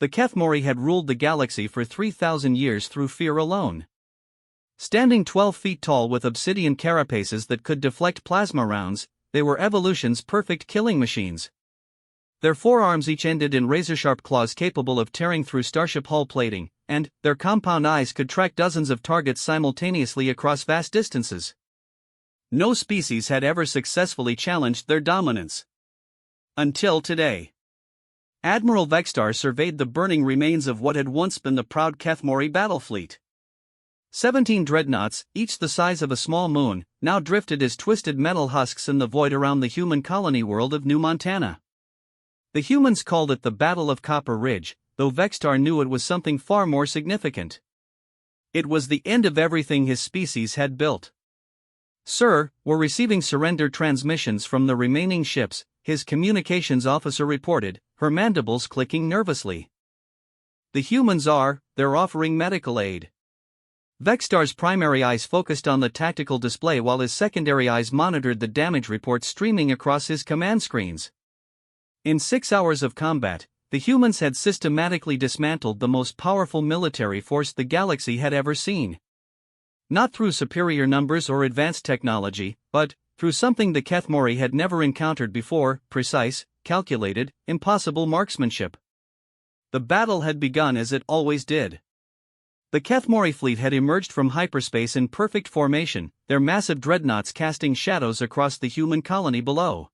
The Kethmori had ruled the galaxy for 3,000 years through fear alone. Standing 12 feet tall with obsidian carapaces that could deflect plasma rounds, they were evolution's perfect killing machines. Their forearms each ended in razor-sharp claws capable of tearing through starship hull plating, and their compound eyes could track dozens of targets simultaneously across vast distances. No species had ever successfully challenged their dominance. Until today. Admiral Vextar surveyed the burning remains of what had once been the proud Kethmori battle fleet. 17 dreadnoughts, each the size of a small moon, now drifted as twisted metal husks in the void around the human colony world of New Montana. The humans called it the Battle of Copper Ridge, though Vextar knew it was something far more significant. It was the end of everything his species had built. "Sir, we're receiving surrender transmissions from the remaining ships," his communications officer reported, her mandibles clicking nervously. "The humans they're offering medical aid." Vextar's primary eyes focused on the tactical display while his secondary eyes monitored the damage reports streaming across his command screens. In 6 hours of combat, the humans had systematically dismantled the most powerful military force the galaxy had ever seen. Not through superior numbers or advanced technology, but through something the Kethmori had never encountered before: precise, calculated, impossible marksmanship. The battle had begun as it always did. The Kethmori fleet had emerged from hyperspace in perfect formation, their massive dreadnoughts casting shadows across the human colony below.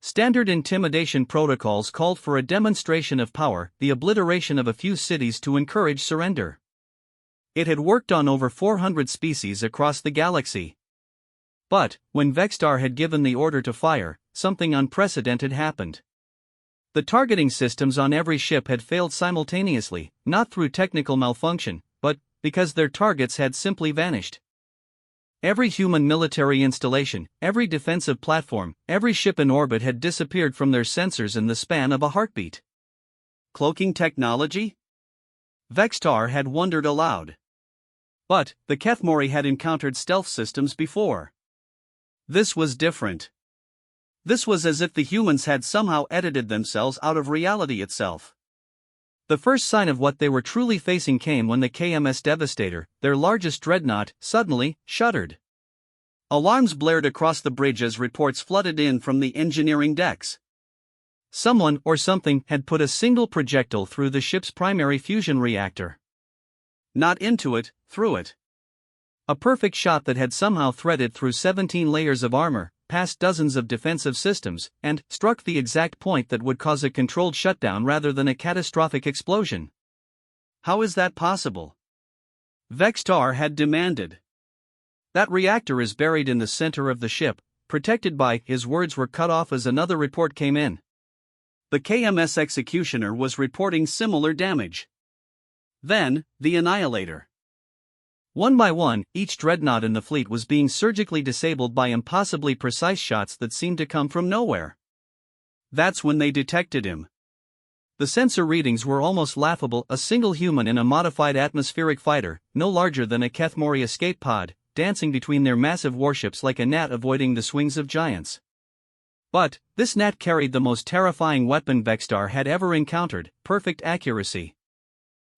Standard intimidation protocols called for a demonstration of power, the obliteration of a few cities to encourage surrender. It had worked on over 400 species across the galaxy. But, when Vextar had given the order to fire, something unprecedented happened. The targeting systems on every ship had failed simultaneously, not through technical malfunction, but because their targets had simply vanished. Every human military installation, every defensive platform, every ship in orbit had disappeared from their sensors in the span of a heartbeat. Cloaking technology? Vextar had wondered aloud. But the Kethmori had encountered stealth systems before. This was different. This was as if the humans had somehow edited themselves out of reality itself. The first sign of what they were truly facing came when the KMS Devastator, their largest dreadnought, suddenly shuddered. Alarms blared across the bridge as reports flooded in from the engineering decks. Someone or something had put a single projectile through the ship's primary fusion reactor. Not into it, through it. A perfect shot that had somehow threaded through 17 layers of armor, past dozens of defensive systems, and struck the exact point that would cause a controlled shutdown rather than a catastrophic explosion. How is that possible? Vextar had demanded. That reactor is buried in the center of the ship, protected by. His words were cut off as another report came in. The KMS Executioner was reporting similar damage. Then, the Annihilator. One by one, each dreadnought in the fleet was being surgically disabled by impossibly precise shots that seemed to come from nowhere. That's when they detected him. The sensor readings were almost laughable: a single human in a modified atmospheric fighter, no larger than a Kethmori escape pod, dancing between their massive warships like a gnat avoiding the swings of giants. But this gnat carried the most terrifying weapon Vextar had ever encountered: perfect accuracy.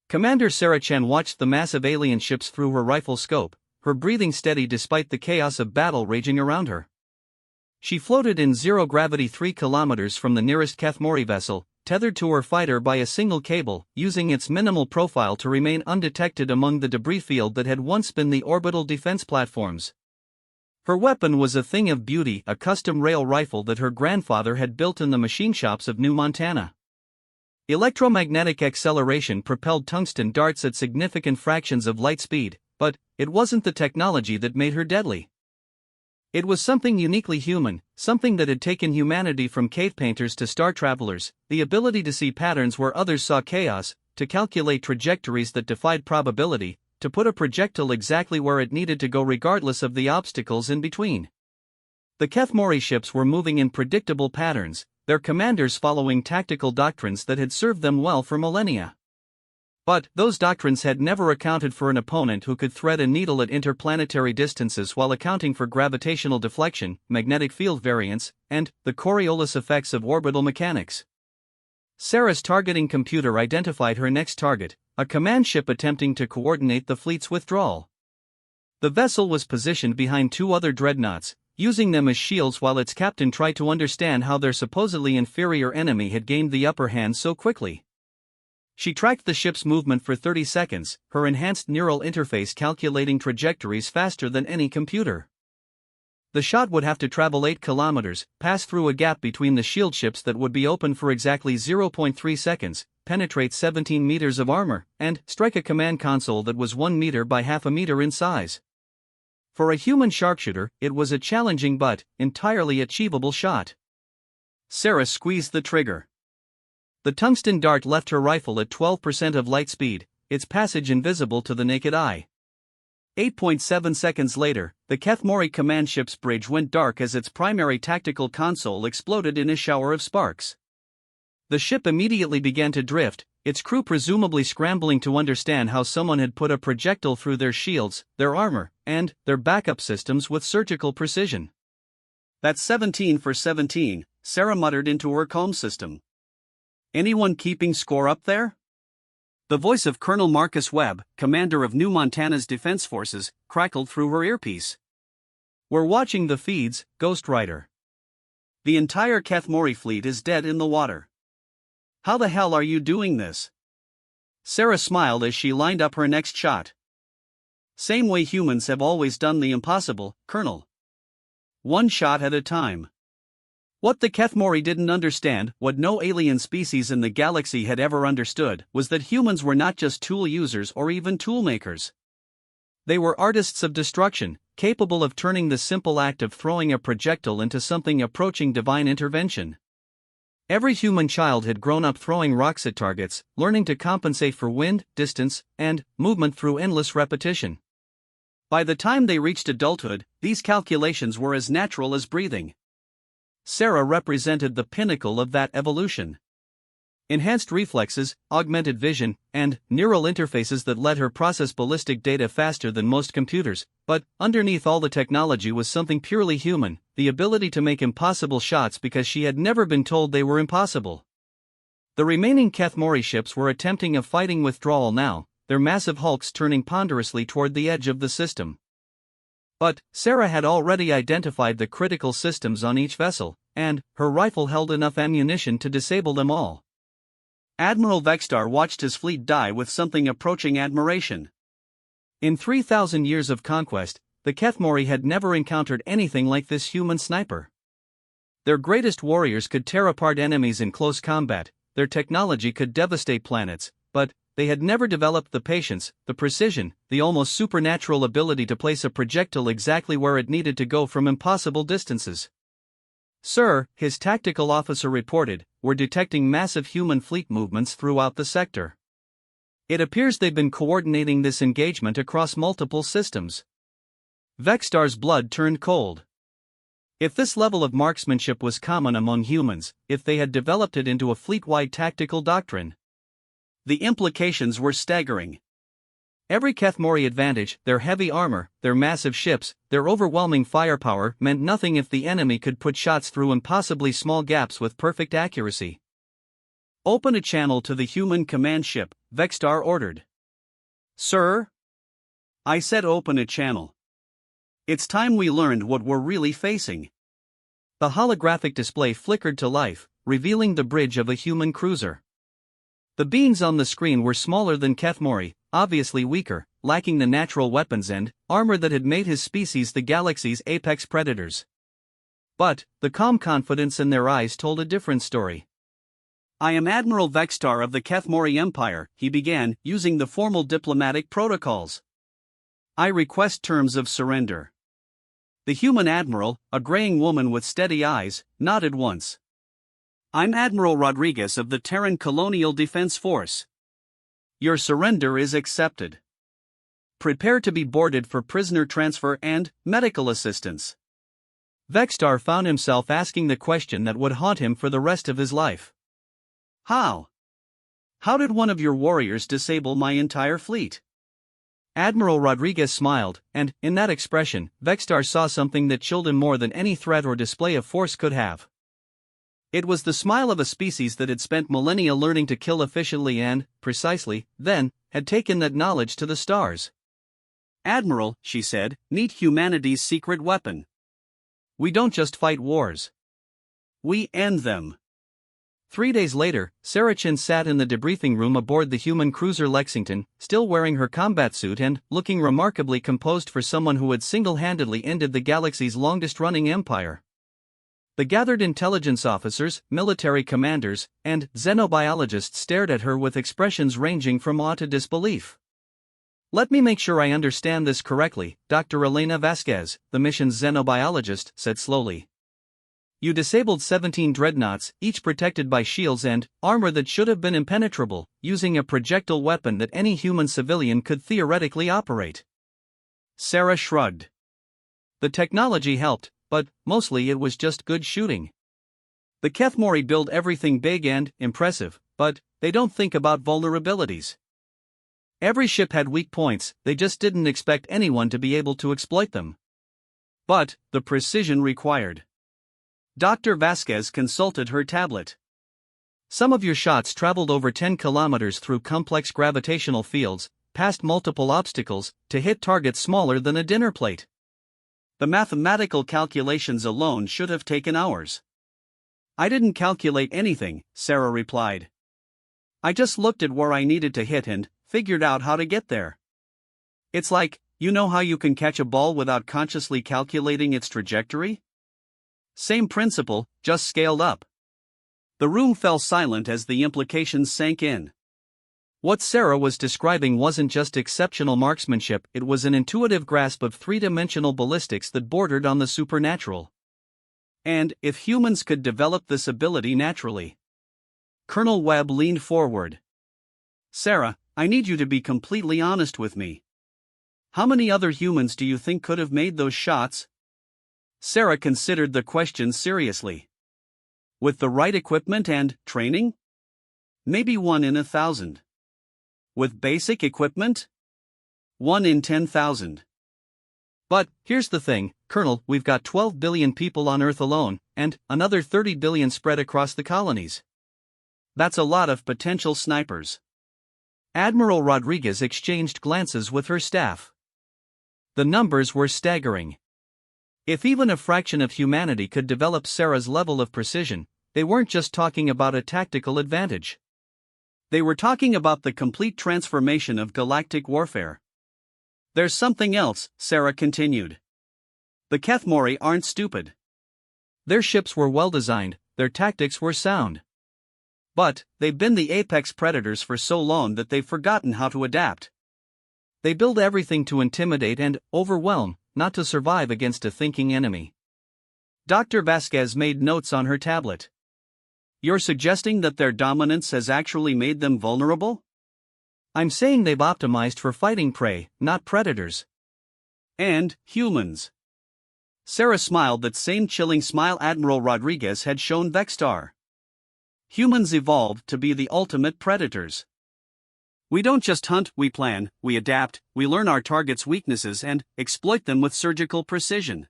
Commander Sarachan watched the massive alien ships through her rifle scope, her breathing steady despite the chaos of battle raging around her. She floated in zero gravity 3 kilometers from the nearest Kethmori vessel, tethered to her fighter by a single cable, using its minimal profile to remain undetected among the debris field that had once been the orbital defense platforms. Her weapon was a thing of beauty, a custom rail rifle that her grandfather had built in the machine shops of New Montana. Electromagnetic acceleration propelled tungsten darts at significant fractions of light speed, but it wasn't the technology that made her deadly. It was something uniquely human, something that had taken humanity from cave painters to star travelers: the ability to see patterns where others saw chaos, to calculate trajectories that defied probability, to put a projectile exactly where it needed to go regardless of the obstacles in between. The Kethmori ships were moving in predictable patterns, their commanders following tactical doctrines that had served them well for millennia. But those doctrines had never accounted for an opponent who could thread a needle at interplanetary distances while accounting for gravitational deflection, magnetic field variance, and the Coriolis effects of orbital mechanics. Sarah's targeting computer identified her next target, a command ship attempting to coordinate the fleet's withdrawal. The vessel was positioned behind two other dreadnoughts, using them as shields while its captain tried to understand how their supposedly inferior enemy had gained the upper hand so quickly. She tracked the ship's movement for 30 seconds, her enhanced neural interface calculating trajectories faster than any computer. The shot would have to travel 8 kilometers, pass through a gap between the shield ships that would be open for exactly 0.3 seconds, penetrate 17 meters of armor, and strike a command console that was 1 meter by half a meter in size. For a human sharpshooter, it was a challenging but entirely achievable shot. Sarah squeezed the trigger. The tungsten dart left her rifle at 12% of light speed, its passage invisible to the naked eye. 8.7 seconds later, the Kethmori command ship's bridge went dark as its primary tactical console exploded in a shower of sparks. The ship immediately began to drift, its crew presumably scrambling to understand how someone had put a projectile through their shields, their armor, and their backup systems with surgical precision. "That's 17 for 17, Sarah muttered into her comms system. "Anyone keeping score up there?" The voice of Colonel Marcus Webb, commander of New Montana's Defense Forces, crackled through her earpiece. "We're watching the feeds, Ghost Rider. The entire Kethmori fleet is dead in the water. How the hell are you doing this?" Sarah smiled as she lined up her next shot. "Same way humans have always done the impossible, Colonel. One shot at a time." What the Kethmori didn't understand, what no alien species in the galaxy had ever understood, was that humans were not just tool users or even tool makers. They were artists of destruction, capable of turning the simple act of throwing a projectile into something approaching divine intervention. Every human child had grown up throwing rocks at targets, learning to compensate for wind, distance, and movement through endless repetition. By the time they reached adulthood, these calculations were as natural as breathing. Sarah represented the pinnacle of that evolution. Enhanced reflexes, augmented vision, and neural interfaces that let her process ballistic data faster than most computers, but underneath all the technology was something purely human, the ability to make impossible shots because she had never been told they were impossible. The remaining Kethmori ships were attempting a fighting withdrawal now, their massive hulks turning ponderously toward the edge of the system. But Sarah had already identified the critical systems on each vessel, and her rifle held enough ammunition to disable them all. Admiral Vextar watched his fleet die with something approaching admiration. In 3,000 years of conquest, the Kethmori had never encountered anything like this human sniper. Their greatest warriors could tear apart enemies in close combat, their technology could devastate planets, but they had never developed the patience, the precision, the almost supernatural ability to place a projectile exactly where it needed to go from impossible distances. "Sir," his tactical officer reported, "we're detecting massive human fleet movements throughout the sector. It appears they've been coordinating this engagement across multiple systems." Vextar's blood turned cold. If this level of marksmanship was common among humans, if they had developed it into a fleet-wide tactical doctrine, the implications were staggering. Every Kethmori advantage, their heavy armor, their massive ships, their overwhelming firepower, meant nothing if the enemy could put shots through impossibly small gaps with perfect accuracy. "Open a channel to the human command ship," Vextar ordered. "Sir?" "I said open a channel. It's time we learned what we're really facing." The holographic display flickered to life, revealing the bridge of a human cruiser. The beings on the screen were smaller than Kethmori, obviously weaker, lacking the natural weapons and armor that had made his species the galaxy's apex predators. But the calm confidence in their eyes told a different story. "I am Admiral Vextar of the Kethmori Empire," he began, using the formal diplomatic protocols. "I request terms of surrender." The human admiral, a graying woman with steady eyes, nodded once. "I'm Admiral Rodriguez of the Terran Colonial Defense Force. Your surrender is accepted. Prepare to be boarded for prisoner transfer and medical assistance." Vextar found himself asking the question that would haunt him for the rest of his life. How? How did one of your warriors disable my entire fleet?" Admiral Rodriguez smiled, and, in that expression, Vextar saw something that chilled him more than any threat or display of force could have. It was the smile of a species that had spent millennia learning to kill efficiently and, precisely, then, had taken that knowledge to the stars. "Admiral," she said, "meet humanity's secret weapon. We don't just fight wars. We end them." 3 days later, Sarah Chin sat in the debriefing room aboard the human cruiser Lexington, still wearing her combat suit and looking remarkably composed for someone who had single-handedly ended the galaxy's longest-running empire. The gathered intelligence officers, military commanders, and xenobiologists stared at her with expressions ranging from awe to disbelief. "Let me make sure I understand this correctly," Dr. Elena Vasquez, the mission's xenobiologist, said slowly. "You disabled 17 dreadnoughts, each protected by shields and armor that should have been impenetrable, using a projectile weapon that any human civilian could theoretically operate." Sarah shrugged. "The technology helped, but mostly it was just good shooting. The Kethmori build everything big and impressive, but they don't think about vulnerabilities. Every ship had weak points, they just didn't expect anyone to be able to exploit them. But the precision required." Dr. Vasquez consulted her tablet. "Some of your shots traveled over 10 kilometers through complex gravitational fields, past multiple obstacles, to hit targets smaller than a dinner plate. The mathematical calculations alone should have taken hours." "I didn't calculate anything," Sarah replied. "I just looked at where I needed to hit and figured out how to get there. It's like, you know how you can catch a ball without consciously calculating its trajectory? Same principle, just scaled up." The room fell silent as the implications sank in. What Sarah was describing wasn't just exceptional marksmanship, it was an intuitive grasp of three-dimensional ballistics that bordered on the supernatural. And if humans could develop this ability naturally? Colonel Webb leaned forward. "Sarah, I need you to be completely honest with me. How many other humans do you think could have made those shots?" Sarah considered the question seriously. "With the right equipment and training? Maybe 1 in 1,000. With basic equipment? 1 in 10,000. But here's the thing, Colonel, we've got 12 billion people on Earth alone, and another 30 billion spread across the colonies. That's a lot of potential snipers." Admiral Rodriguez exchanged glances with her staff. The numbers were staggering. If even a fraction of humanity could develop Sarah's level of precision, they weren't just talking about a tactical advantage. They were talking about the complete transformation of galactic warfare. "There's something else," Sarah continued. "The Kethmori aren't stupid. Their ships were well designed, their tactics were sound. But they've been the apex predators for so long that they've forgotten how to adapt. They build everything to intimidate and overwhelm, not to survive against a thinking enemy." Dr. Vasquez made notes on her tablet. "You're suggesting that their dominance has actually made them vulnerable?" "I'm saying they've optimized for fighting prey, not predators." "And humans." Sarah smiled that same chilling smile Admiral Rodriguez had shown Vextar. "Humans evolved to be the ultimate predators. We don't just hunt, we plan, we adapt, we learn our target's weaknesses and exploit them with surgical precision."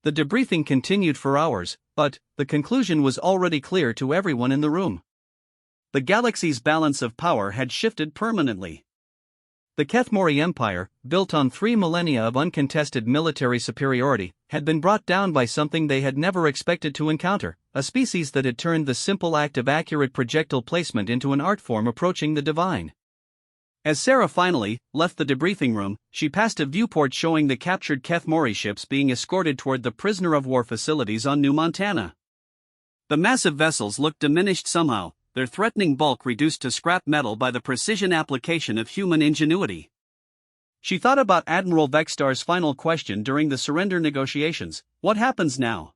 The debriefing continued for hours, but the conclusion was already clear to everyone in the room. The galaxy's balance of power had shifted permanently. The Kethmori Empire, built on 3 millennia of uncontested military superiority, had been brought down by something they had never expected to encounter, a species that had turned the simple act of accurate projectile placement into an art form approaching the divine. As Sarah finally left the debriefing room, she passed a viewport showing the captured Kethmori ships being escorted toward the prisoner-of-war facilities on New Montana. The massive vessels looked diminished somehow, their threatening bulk reduced to scrap metal by the precision application of human ingenuity. She thought about Admiral Vextar's final question during the surrender negotiations: what happens now?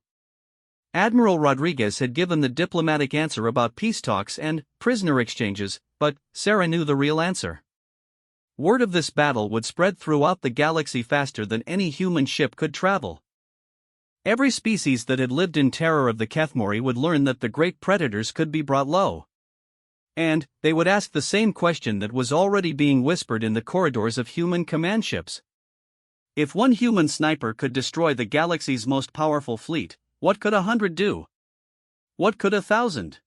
Admiral Rodriguez had given the diplomatic answer about peace talks and prisoner exchanges, but Sarah knew the real answer. Word of this battle would spread throughout the galaxy faster than any human ship could travel. Every species that had lived in terror of the Kethmori would learn that the great predators could be brought low. And they would ask the same question that was already being whispered in the corridors of human command ships. If one human sniper could destroy the galaxy's most powerful fleet, what could 100 do? What could 1,000?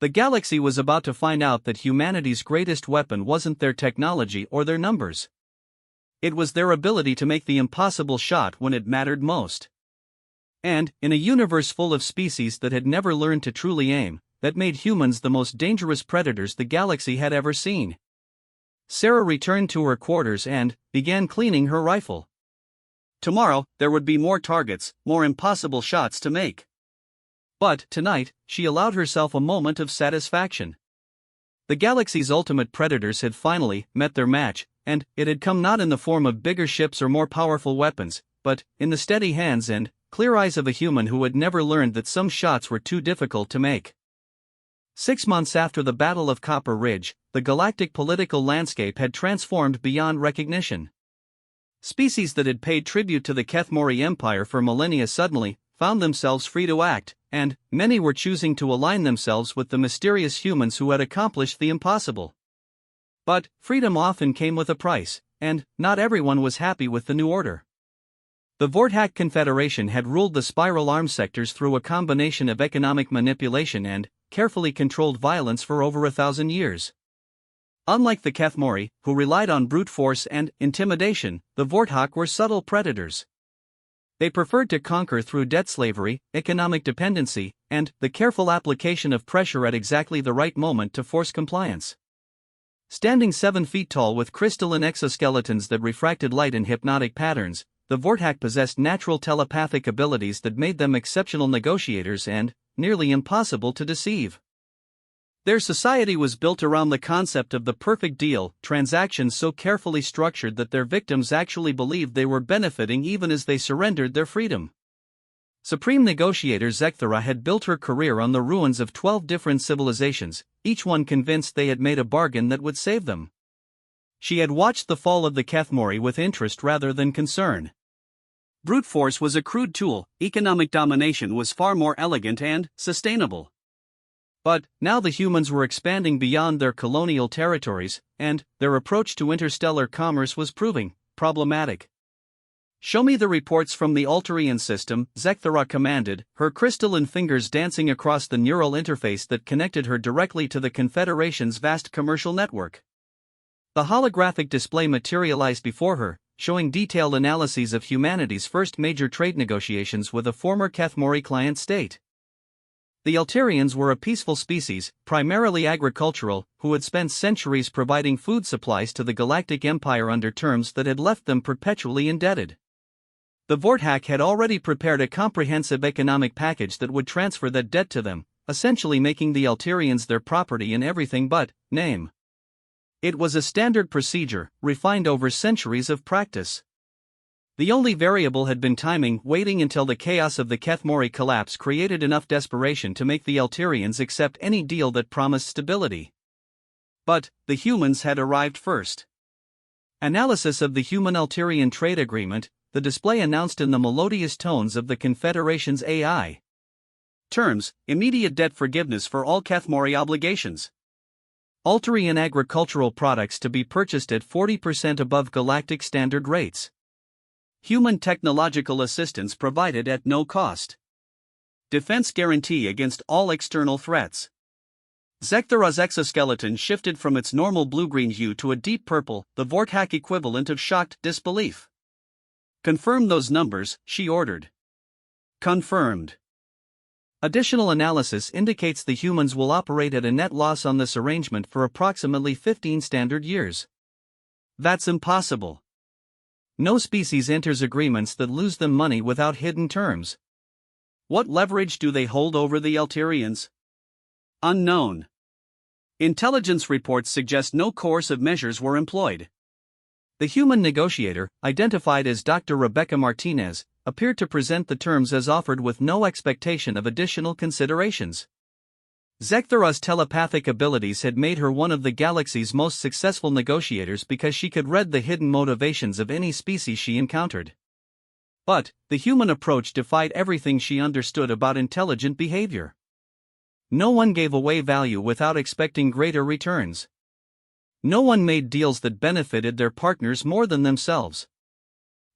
The galaxy was about to find out that humanity's greatest weapon wasn't their technology or their numbers. It was their ability to make the impossible shot when it mattered most. And, in a universe full of species that had never learned to truly aim, that made humans the most dangerous predators the galaxy had ever seen. Sarah returned to her quarters and began cleaning her rifle. Tomorrow, there would be more targets, more impossible shots to make. But, tonight, she allowed herself a moment of satisfaction. The galaxy's ultimate predators had finally met their match, and it had come not in the form of bigger ships or more powerful weapons, but in the steady hands and clear eyes of a human who had never learned that some shots were too difficult to make. 6 months after the Battle of Copper Ridge, the galactic political landscape had transformed beyond recognition. Species that had paid tribute to the Kethmori Empire for millennia suddenly found themselves free to act, and many were choosing to align themselves with the mysterious humans who had accomplished the impossible. But freedom often came with a price, and not everyone was happy with the new order. The Vorthak Confederation had ruled the spiral arm sectors through a combination of economic manipulation and carefully controlled violence for over 1,000 years. Unlike the Kethmori, who relied on brute force and intimidation, the Vorthak were subtle predators. They preferred to conquer through debt slavery, economic dependency, and the careful application of pressure at exactly the right moment to force compliance. Standing 7 feet tall with crystalline exoskeletons that refracted light in hypnotic patterns, the Vorthak possessed natural telepathic abilities that made them exceptional negotiators and nearly impossible to deceive. Their society was built around the concept of the perfect deal, transactions so carefully structured that their victims actually believed they were benefiting even as they surrendered their freedom. Supreme negotiator Zekthara had built her career on the ruins of 12 different civilizations, each one convinced they had made a bargain that would save them. She had watched the fall of the Kethmori with interest rather than concern. Brute force was a crude tool, economic domination was far more elegant and sustainable. But now the humans were expanding beyond their colonial territories, and their approach to interstellar commerce was proving problematic. "Show me the reports from the Altarian system," Zekthara commanded, her crystalline fingers dancing across the neural interface that connected her directly to the Confederation's vast commercial network. The holographic display materialized before her, showing detailed analyses of humanity's first major trade negotiations with a former Kethmori client state. The Altarians were a peaceful species, primarily agricultural, who had spent centuries providing food supplies to the Galactic Empire under terms that had left them perpetually indebted. The Vorthak had already prepared a comprehensive economic package that would transfer that debt to them, essentially making the Altarians their property in everything but name. It was a standard procedure, refined over centuries of practice. The only variable had been timing, waiting until the chaos of the Kethmori collapse created enough desperation to make the Altarians accept any deal that promised stability. But the humans had arrived first. Analysis of the Human-Altarian Trade Agreement, the display announced in the melodious tones of the Confederation's AI. Terms: immediate debt forgiveness for all Kethmori obligations. Altarian agricultural products to be purchased at 40% above galactic standard rates. Human technological assistance provided at no cost. Defense guarantee against all external threats. Zekthara's exoskeleton shifted from its normal blue-green hue to a deep purple, the Vorthak equivalent of shocked disbelief. "Confirm those numbers," she ordered. Confirmed. Additional analysis indicates the humans will operate at a net loss on this arrangement for approximately 15 standard years. That's impossible. No species enters agreements that lose them money without hidden terms. What leverage do they hold over the Altarians? Unknown. Intelligence reports suggest no coercive measures were employed. The human negotiator, identified as Dr. Rebecca Martinez, appeared to present the terms as offered with no expectation of additional considerations. Zekthara's telepathic abilities had made her one of the galaxy's most successful negotiators because she could read the hidden motivations of any species she encountered. But the human approach defied everything she understood about intelligent behavior. No one gave away value without expecting greater returns. No one made deals that benefited their partners more than themselves.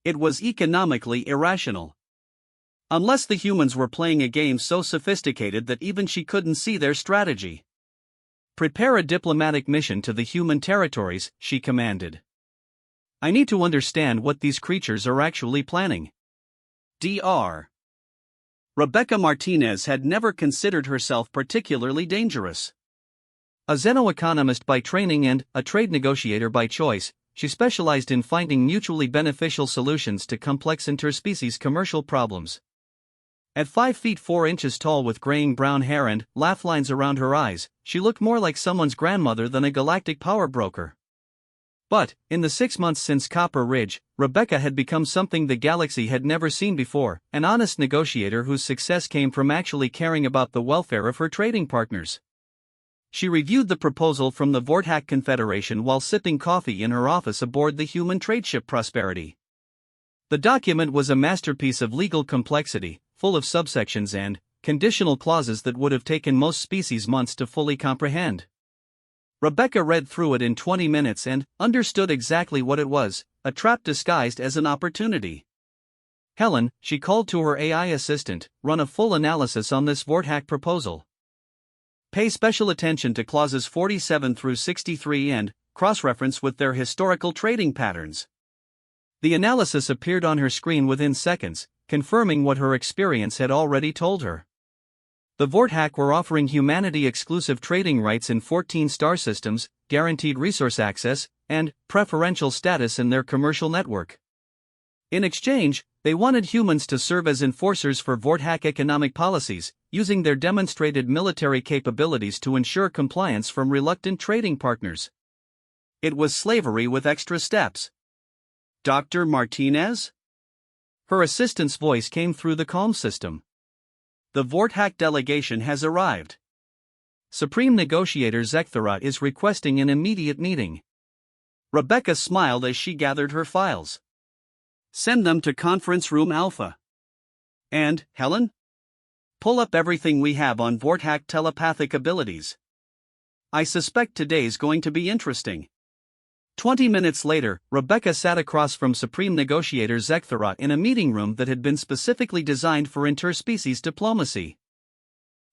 It was economically irrational. Unless the humans were playing a game so sophisticated that even she couldn't see their strategy. Prepare a diplomatic mission to the human territories, she commanded. I need to understand what these creatures are actually planning. Dr. Rebecca Martinez had never considered herself particularly dangerous. A xenoeconomist by training and a trade negotiator by choice, she specialized in finding mutually beneficial solutions to complex interspecies commercial problems. At 5 feet 4 inches tall with graying brown hair and laugh lines around her eyes, she looked more like someone's grandmother than a galactic power broker. But, in the 6 months since Copper Ridge, Rebecca had become something the galaxy had never seen before, an honest negotiator whose success came from actually caring about the welfare of her trading partners. She reviewed the proposal from the Vortac Confederation while sipping coffee in her office aboard the human trade ship Prosperity. The document was a masterpiece of legal complexity, full of subsections and conditional clauses that would have taken most species months to fully comprehend. Rebecca read through it in 20 minutes and understood exactly what it was, a trap disguised as an opportunity. Helen, she called to her AI assistant, run a full analysis on this Vortac proposal. Pay special attention to clauses 47 through 63 and cross-reference with their historical trading patterns. The analysis appeared on her screen within seconds, confirming what her experience had already told her. The Vortac were offering humanity-exclusive trading rights in 14 star systems, guaranteed resource access, and preferential status in their commercial network. In exchange, they wanted humans to serve as enforcers for Vortac economic policies, using their demonstrated military capabilities to ensure compliance from reluctant trading partners. It was slavery with extra steps. Dr. Martinez? Her assistant's voice came through the calm system. The Vortac delegation has arrived. Supreme Negotiator Zekthara is requesting an immediate meeting. Rebecca smiled as she gathered her files. Send them to Conference Room Alpha. And, Helen? Pull up everything we have on Vortac telepathic abilities. I suspect today's going to be interesting. 20 minutes later, Rebecca sat across from Supreme Negotiator Zekthara in a meeting room that had been specifically designed for interspecies diplomacy.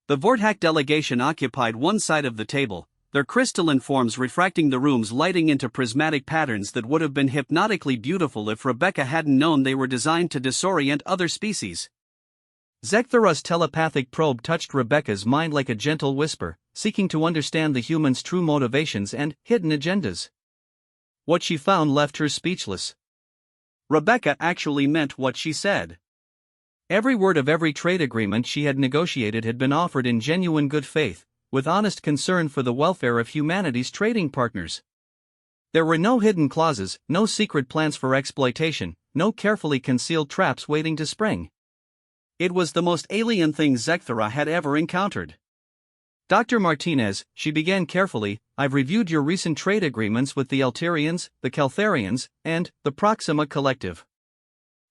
The Vortac delegation occupied one side of the table, their crystalline forms refracting the room's lighting into prismatic patterns that would have been hypnotically beautiful if Rebecca hadn't known they were designed to disorient other species. Zekthara's telepathic probe touched Rebecca's mind like a gentle whisper, seeking to understand the human's true motivations and hidden agendas. What she found left her speechless. Rebecca actually meant what she said. Every word of every trade agreement she had negotiated had been offered in genuine good faith, with honest concern for the welfare of humanity's trading partners. There were no hidden clauses, no secret plans for exploitation, no carefully concealed traps waiting to spring. It was the most alien thing Zekthara had ever encountered. Dr. Martinez, she began carefully, I've reviewed your recent trade agreements with the Alterians, the Caltharians, and the Proxima Collective.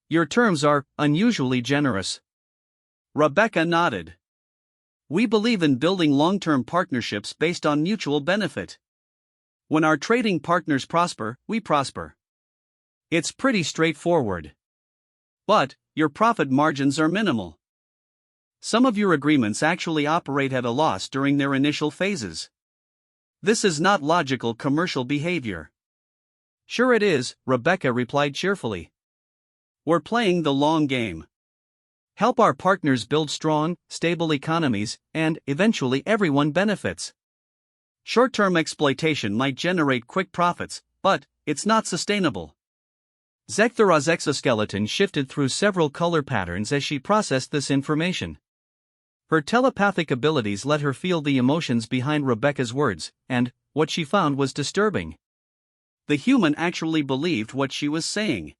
Your terms are unusually generous. Rebecca nodded. We believe in building long-term partnerships based on mutual benefit. When our trading partners prosper, we prosper. It's pretty straightforward. But, your profit margins are minimal. Some of your agreements actually operate at a loss during their initial phases. This is not logical commercial behavior. Sure it is, Rebecca replied cheerfully. We're playing the long game. Help our partners build strong, stable economies, and, eventually everyone benefits. Short-term exploitation might generate quick profits, but it's not sustainable. Zekthara's exoskeleton shifted through several color patterns as she processed this information. Her telepathic abilities let her feel the emotions behind Rebecca's words, and what she found was disturbing. The human actually believed what she was saying.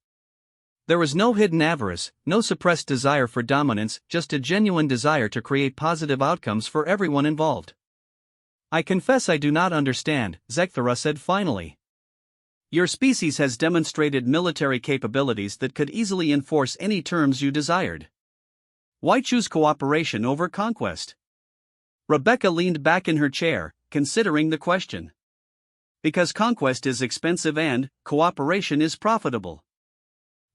There was no hidden avarice, no suppressed desire for dominance, just a genuine desire to create positive outcomes for everyone involved. I confess I do not understand, Zekthara said finally. Your species has demonstrated military capabilities that could easily enforce any terms you desired. Why choose cooperation over conquest? Rebecca leaned back in her chair, considering the question. Because conquest is expensive and cooperation is profitable.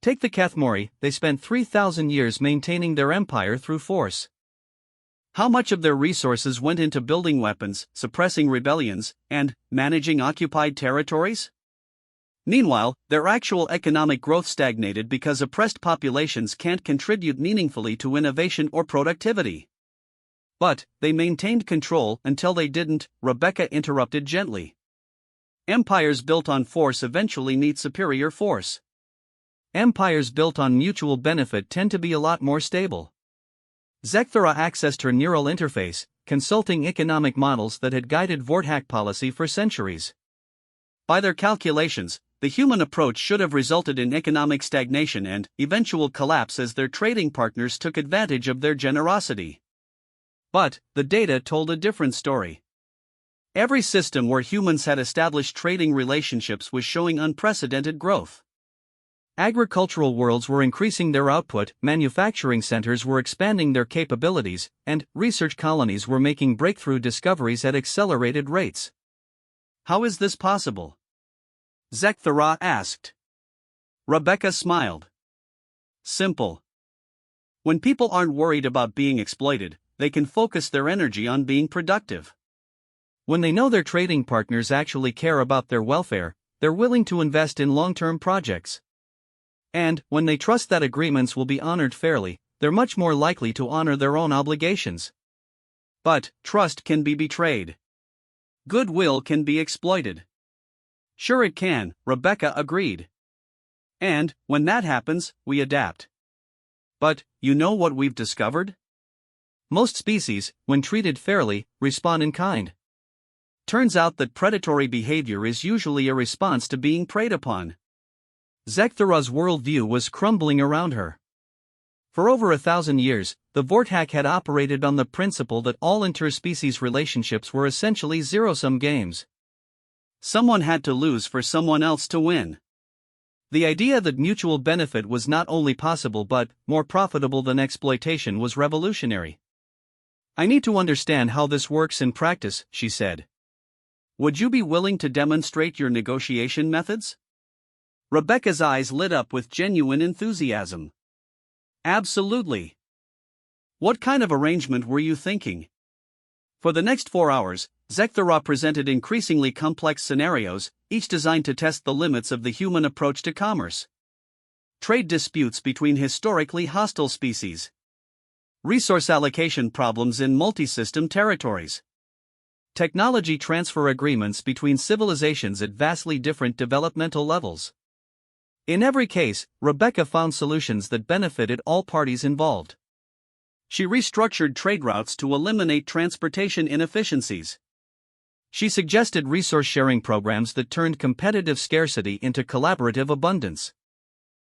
Take the Cathmori, they spent 3,000 years maintaining their empire through force. How much of their resources went into building weapons, suppressing rebellions, and managing occupied territories? Meanwhile, their actual economic growth stagnated because oppressed populations can't contribute meaningfully to innovation or productivity. But they maintained control until they didn't, Rebecca interrupted gently. Empires built on force eventually need superior force. Empires built on mutual benefit tend to be a lot more stable. Zekthara accessed her neural interface, consulting economic models that had guided Vorthack policy for centuries. By their calculations, the human approach should have resulted in economic stagnation and eventual collapse as their trading partners took advantage of their generosity. But the data told a different story. Every system where humans had established trading relationships was showing unprecedented growth. Agricultural worlds were increasing their output, manufacturing centers were expanding their capabilities, and research colonies were making breakthrough discoveries at accelerated rates. How is this possible? Zekthara asked. Rebecca smiled. Simple. When people aren't worried about being exploited, they can focus their energy on being productive. When they know their trading partners actually care about their welfare, they're willing to invest in long-term projects. And, when they trust that agreements will be honored fairly, they're much more likely to honor their own obligations. But trust can be betrayed. Goodwill can be exploited. Sure it can, Rebecca agreed. And, when that happens, we adapt. But, you know what we've discovered? Most species, when treated fairly, respond in kind. Turns out that predatory behavior is usually a response to being preyed upon. Zekthara's worldview was crumbling around her. For over 1,000 years, the Vorthack had operated on the principle that all interspecies relationships were essentially zero-sum games. Someone had to lose for someone else to win. The idea that mutual benefit was not only possible but more profitable than exploitation was revolutionary. "I need to understand how this works in practice," she said. "Would you be willing to demonstrate your negotiation methods?" Rebecca's eyes lit up with genuine enthusiasm. "Absolutely. What kind of arrangement were you thinking?" For the next 4 hours, Zekthara presented increasingly complex scenarios, each designed to test the limits of the human approach to commerce. Trade disputes between historically hostile species. Resource allocation problems in multi-system territories. Technology transfer agreements between civilizations at vastly different developmental levels. In every case, Rebecca found solutions that benefited all parties involved. She restructured trade routes to eliminate transportation inefficiencies. She suggested resource-sharing programs that turned competitive scarcity into collaborative abundance.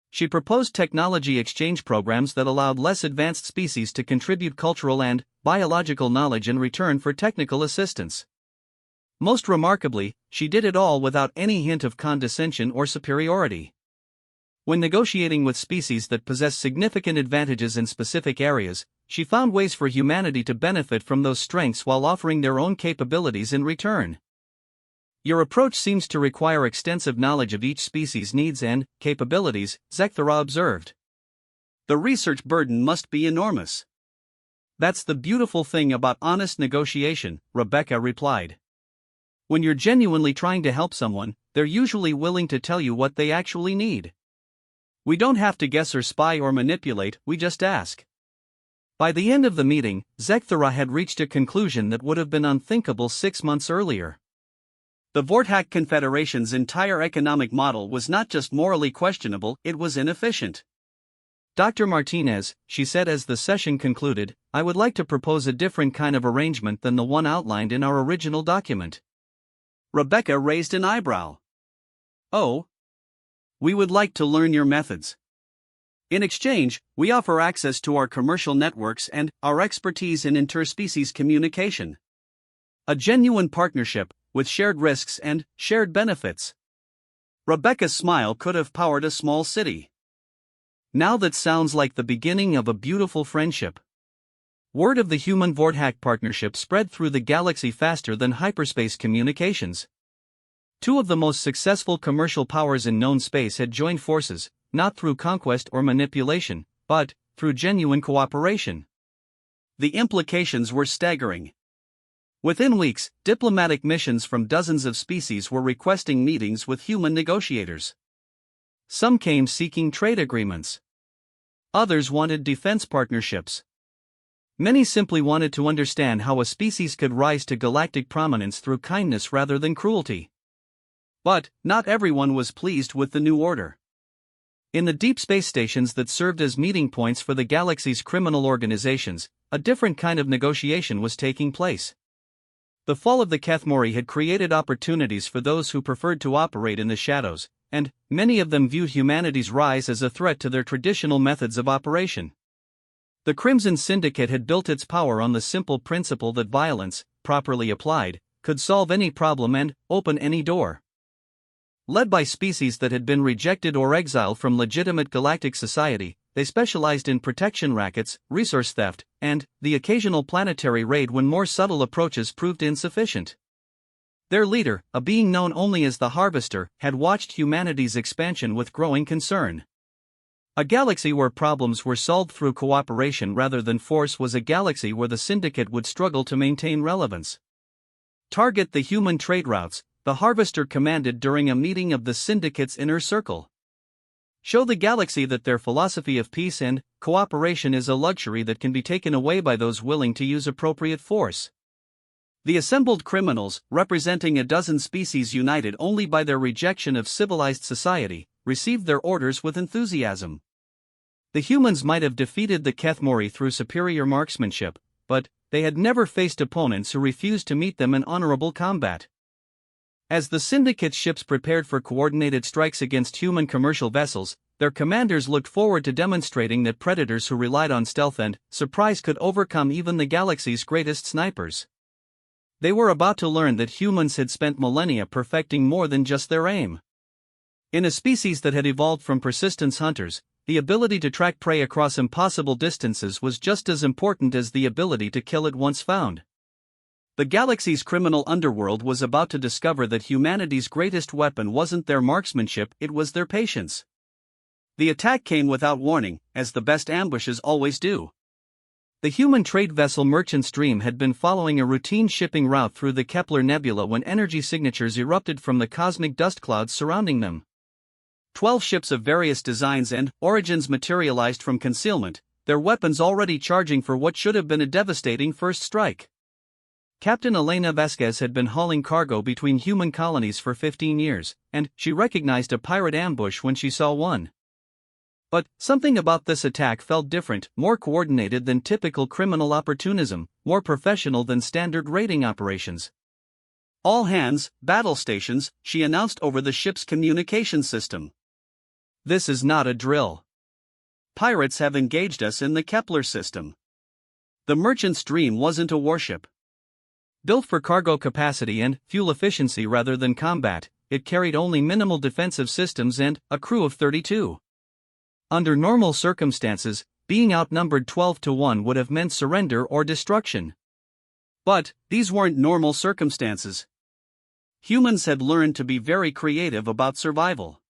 She proposed technology exchange programs that allowed less advanced species to contribute cultural and biological knowledge in return for technical assistance. Most remarkably, she did it all without any hint of condescension or superiority. When negotiating with species that possess significant advantages in specific areas, she found ways for humanity to benefit from those strengths while offering their own capabilities in return. "Your approach seems to require extensive knowledge of each species' needs and capabilities," Zekthara observed. "The research burden must be enormous." "That's the beautiful thing about honest negotiation," Rebecca replied. "When you're genuinely trying to help someone, they're usually willing to tell you what they actually need. We don't have to guess or spy or manipulate, we just ask." By the end of the meeting, Zekthara had reached a conclusion that would have been unthinkable 6 months earlier. The Vorthack Confederation's entire economic model was not just morally questionable, it was inefficient. "Dr. Martinez," she said as the session concluded, "I would like to propose a different kind of arrangement than the one outlined in our original document." Rebecca raised an eyebrow. "Oh? We would like to learn your methods. In exchange, we offer access to our commercial networks and our expertise in interspecies communication. A genuine partnership, with shared risks and shared benefits." Rebecca's smile could have powered a small city. "Now that sounds like the beginning of a beautiful friendship." Word of the human Vorthack partnership spread through the galaxy faster than hyperspace communications. Two of the most successful commercial powers in known space had joined forces, not through conquest or manipulation, but through genuine cooperation. The implications were staggering. Within weeks, diplomatic missions from dozens of species were requesting meetings with human negotiators. Some came seeking trade agreements. Others wanted defense partnerships. Many simply wanted to understand how a species could rise to galactic prominence through kindness rather than cruelty. But not everyone was pleased with the new order. In the deep space stations that served as meeting points for the galaxy's criminal organizations, a different kind of negotiation was taking place. The fall of the Kethmori had created opportunities for those who preferred to operate in the shadows, and many of them viewed humanity's rise as a threat to their traditional methods of operation. The Crimson Syndicate had built its power on the simple principle that violence, properly applied, could solve any problem and open any door. Led by species that had been rejected or exiled from legitimate galactic society, they specialized in protection rackets, resource theft, and the occasional planetary raid when more subtle approaches proved insufficient. Their leader, a being known only as the Harvester, had watched humanity's expansion with growing concern. A galaxy where problems were solved through cooperation rather than force was a galaxy where the Syndicate would struggle to maintain relevance. Target the human trade routes, the Harvester commanded during a meeting of the Syndicate's inner circle. Show the galaxy that their philosophy of peace and cooperation is a luxury that can be taken away by those willing to use appropriate force. The assembled criminals, representing a dozen species united only by their rejection of civilized society, received their orders with enthusiasm. The humans might have defeated the Kethmori through superior marksmanship, but they had never faced opponents who refused to meet them in honorable combat. As the Syndicate's ships prepared for coordinated strikes against human commercial vessels, their commanders looked forward to demonstrating that predators who relied on stealth and surprise could overcome even the galaxy's greatest snipers. They were about to learn that humans had spent millennia perfecting more than just their aim. In a species that had evolved from persistence hunters, the ability to track prey across impossible distances was just as important as the ability to kill it once found. The galaxy's criminal underworld was about to discover that humanity's greatest weapon wasn't their marksmanship, it was their patience. The attack came without warning, as the best ambushes always do. The human trade vessel Merchant Stream had been following a routine shipping route through the Kepler Nebula when energy signatures erupted from the cosmic dust clouds surrounding them. 12 ships of various designs and origins materialized from concealment, their weapons already charging for what should have been a devastating first strike. Captain Elena Vasquez had been hauling cargo between human colonies for 15 years, and she recognized a pirate ambush when she saw one. But something about this attack felt different, more coordinated than typical criminal opportunism, more professional than standard raiding operations. "All hands, battle stations," she announced over the ship's communication system. "This is not a drill. Pirates have engaged us in the Kepler system." The Merchant Stream wasn't a warship. Built for cargo capacity and fuel efficiency rather than combat, it carried only minimal defensive systems and a crew of 32. Under normal circumstances, being outnumbered 12-1 would have meant surrender or destruction. But these weren't normal circumstances. Humans had learned to be very creative about survival.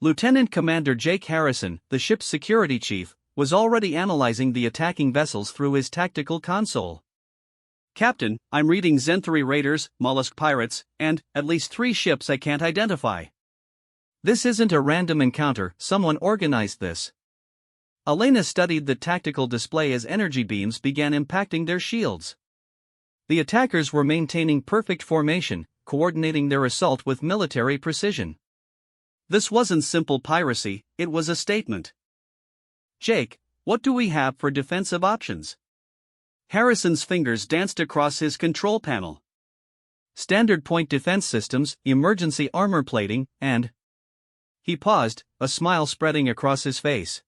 Lieutenant Commander Jake Harrison, the ship's security chief, was already analyzing the attacking vessels through his tactical console. "Captain, I'm reading Zenthari raiders, mollusk pirates, and at least 3 ships I can't identify." "This isn't a random encounter, someone organized this." Elena studied the tactical display as energy beams began impacting their shields. The attackers were maintaining perfect formation, coordinating their assault with military precision. This wasn't simple piracy, it was a statement. "Jake, what do we have for defensive options?" Harrison's fingers danced across his control panel. "Standard point defense systems, emergency armor plating, and..." He paused, a smile spreading across his face.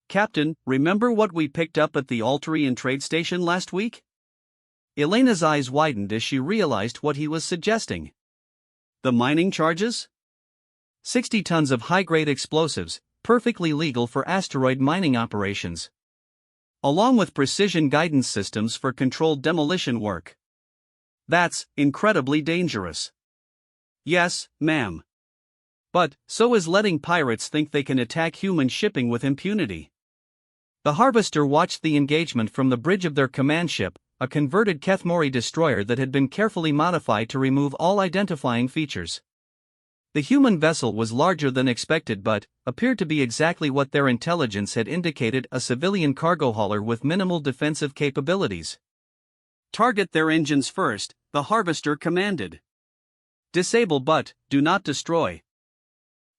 "Captain, remember what we picked up at the Alterian trade station last week?" Elena's eyes widened as she realized what he was suggesting. "The mining charges?" 60 tons of high-grade explosives, perfectly legal for asteroid mining operations. Along with precision guidance systems for controlled demolition work. "That's incredibly dangerous." "Yes, ma'am." But so is letting pirates think they can attack human shipping with impunity. The Harvester watched the engagement from the bridge of their command ship, a converted Kethmori destroyer that had been carefully modified to remove all identifying features. The human vessel was larger than expected but appeared to be exactly what their intelligence had indicated, a civilian cargo hauler with minimal defensive capabilities. "Target their engines first," the Harvester commanded. "Disable but do not destroy.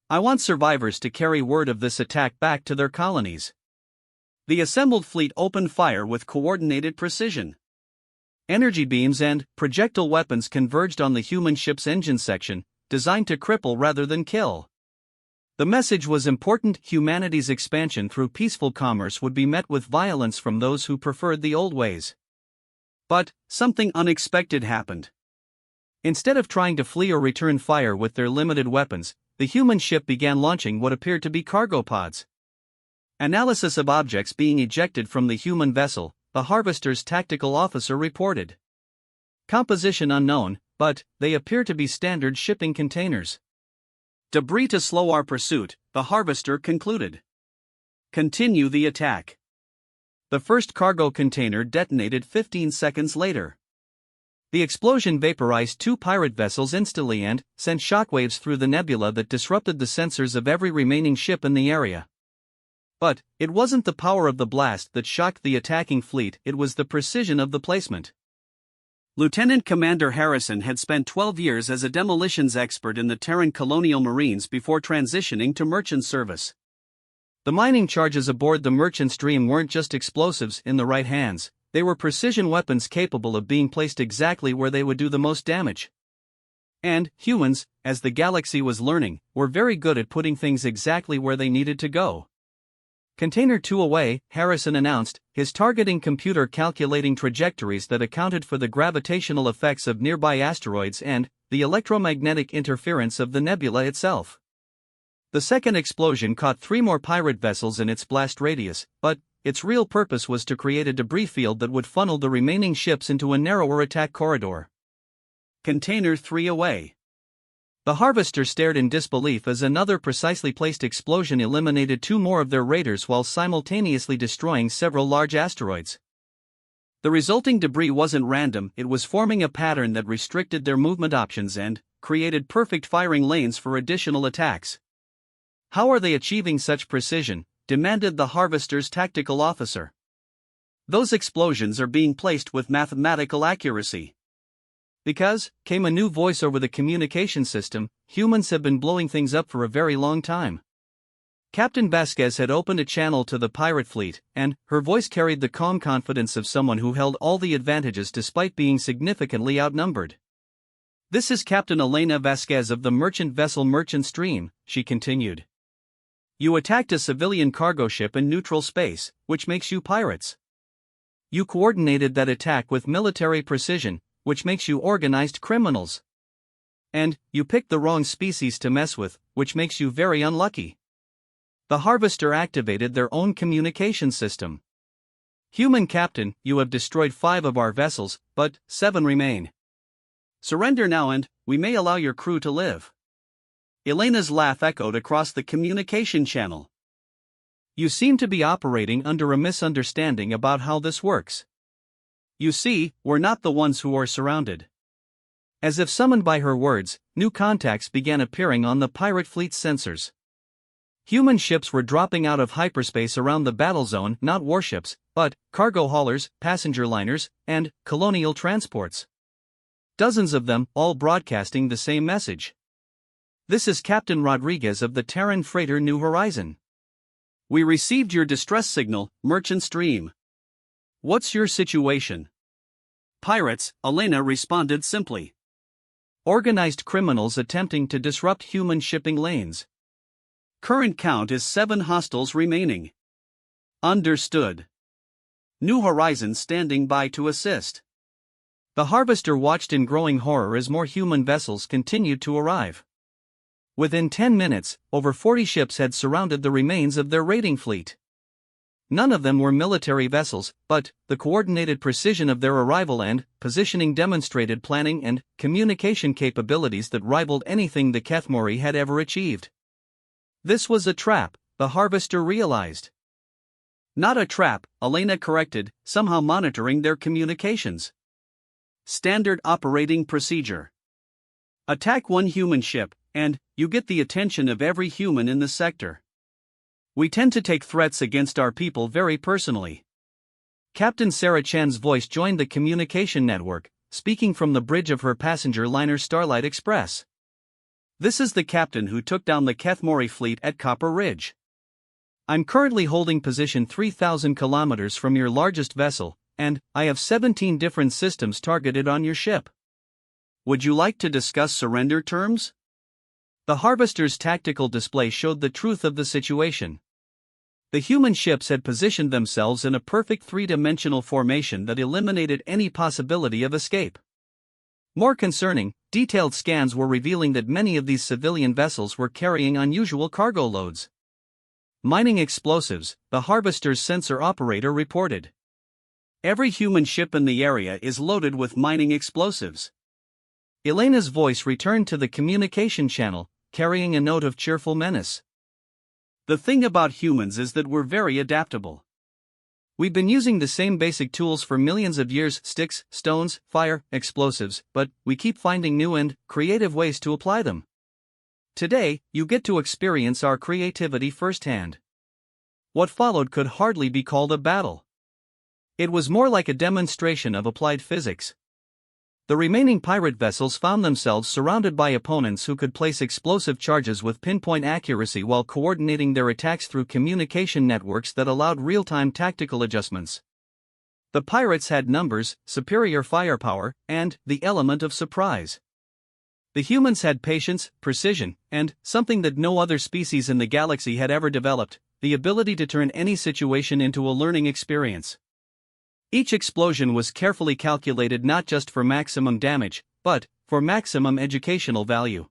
I want survivors to carry word of this attack back to their colonies." The assembled fleet opened fire with coordinated precision. Energy beams and projectile weapons converged on the human ship's engine section, designed to cripple rather than kill. The message was important: humanity's expansion through peaceful commerce would be met with violence from those who preferred the old ways. But something unexpected happened. Instead of trying to flee or return fire with their limited weapons, the human ship began launching what appeared to be cargo pods. Analysis of objects being ejected from the human vessel, the Harvester's tactical officer reported. Composition unknown, but they appear to be standard shipping containers. Debris to slow our pursuit, the Harvester concluded. Continue the attack. The first cargo container detonated 15 seconds later. The explosion vaporized 2 pirate vessels instantly and sent shockwaves through the nebula that disrupted the sensors of every remaining ship in the area. But it wasn't the power of the blast that shocked the attacking fleet, it was the precision of the placement. Lieutenant Commander Harrison had spent 12 years as a demolitions expert in the Terran Colonial Marines before transitioning to merchant service. The mining charges aboard the merchant stream weren't just explosives in the right hands, they were precision weapons capable of being placed exactly where they would do the most damage. And humans, as the galaxy was learning, were very good at putting things exactly where they needed to go. Container 2 away, Harrison announced, his targeting computer calculating trajectories that accounted for the gravitational effects of nearby asteroids and the electromagnetic interference of the nebula itself. The second explosion caught 3 more pirate vessels in its blast radius, but its real purpose was to create a debris field that would funnel the remaining ships into a narrower attack corridor. Container 3 away. The Harvester stared in disbelief as another precisely placed explosion eliminated 2 more of their raiders while simultaneously destroying several large asteroids. The resulting debris wasn't random, it was forming a pattern that restricted their movement options and created perfect firing lanes for additional attacks. "How are they achieving such precision?" demanded the Harvester's tactical officer. "Those explosions are being placed with mathematical accuracy." "Because," came a new voice over the communication system, "humans have been blowing things up for a very long time." Captain Vasquez had opened a channel to the pirate fleet, and her voice carried the calm confidence of someone who held all the advantages despite being significantly outnumbered. "This is Captain Elena Vasquez of the merchant vessel Merchant Stream," she continued. "You attacked a civilian cargo ship in neutral space, which makes you pirates. You coordinated that attack with military precision, which makes you organized criminals. And you picked the wrong species to mess with, which makes you very unlucky." The Harvester activated their own communication system. "Human Captain, you have destroyed 5 of our vessels, but 7 remain. Surrender now and we may allow your crew to live." Elena's laugh echoed across the communication channel. "You seem to be operating under a misunderstanding about how this works. You see, we're not the ones who are surrounded." As if summoned by her words, new contacts began appearing on the pirate fleet's sensors. Human ships were dropping out of hyperspace around the battle zone, not warships, but cargo haulers, passenger liners, and colonial transports. Dozens of them, all broadcasting the same message. "This is Captain Rodriguez of the Terran freighter New Horizon. We received your distress signal, Merchant Stream. What's your situation?" "Pirates," Elena responded simply. "Organized criminals attempting to disrupt human shipping lanes. Current count is 7 hostiles remaining." "Understood. New Horizon standing by to assist." The Harvester watched in growing horror as more human vessels continued to arrive. Within 10 minutes, over 40 ships had surrounded the remains of their raiding fleet. None of them were military vessels, but the coordinated precision of their arrival and positioning demonstrated planning and communication capabilities that rivaled anything the Kethmori had ever achieved. This was a trap, the Harvester realized. Not a trap, Elena corrected, somehow monitoring their communications. Standard operating procedure. Attack one human ship, and you get the attention of every human in the sector. We tend to take threats against our people very personally. Captain Sarah Chan's voice joined the communication network, speaking from the bridge of her passenger liner Starlight Express. This is the captain who took down the Kethmori fleet at Copper Ridge. I'm currently holding position 3,000 kilometers from your largest vessel, and I have 17 different systems targeted on your ship. Would you like to discuss surrender terms? The Harvester's tactical display showed the truth of the situation. The human ships had positioned themselves in a perfect three-dimensional formation that eliminated any possibility of escape. More concerning, detailed scans were revealing that many of these civilian vessels were carrying unusual cargo loads. Mining explosives, the Harvester's sensor operator reported. Every human ship in the area is loaded with mining explosives. Elena's voice returned to the communication channel, carrying a note of cheerful menace. The thing about humans is that we're very adaptable. We've been using the same basic tools for millions of years: sticks, stones, fire, explosives, but we keep finding new and creative ways to apply them. Today, you get to experience our creativity firsthand. What followed could hardly be called a battle. It was more like a demonstration of applied physics. The remaining pirate vessels found themselves surrounded by opponents who could place explosive charges with pinpoint accuracy while coordinating their attacks through communication networks that allowed real-time tactical adjustments. The pirates had numbers, superior firepower, and the element of surprise. The humans had patience, precision, and something that no other species in the galaxy had ever developed: the ability to turn any situation into a learning experience. Each explosion was carefully calculated not just for maximum damage, but for maximum educational value.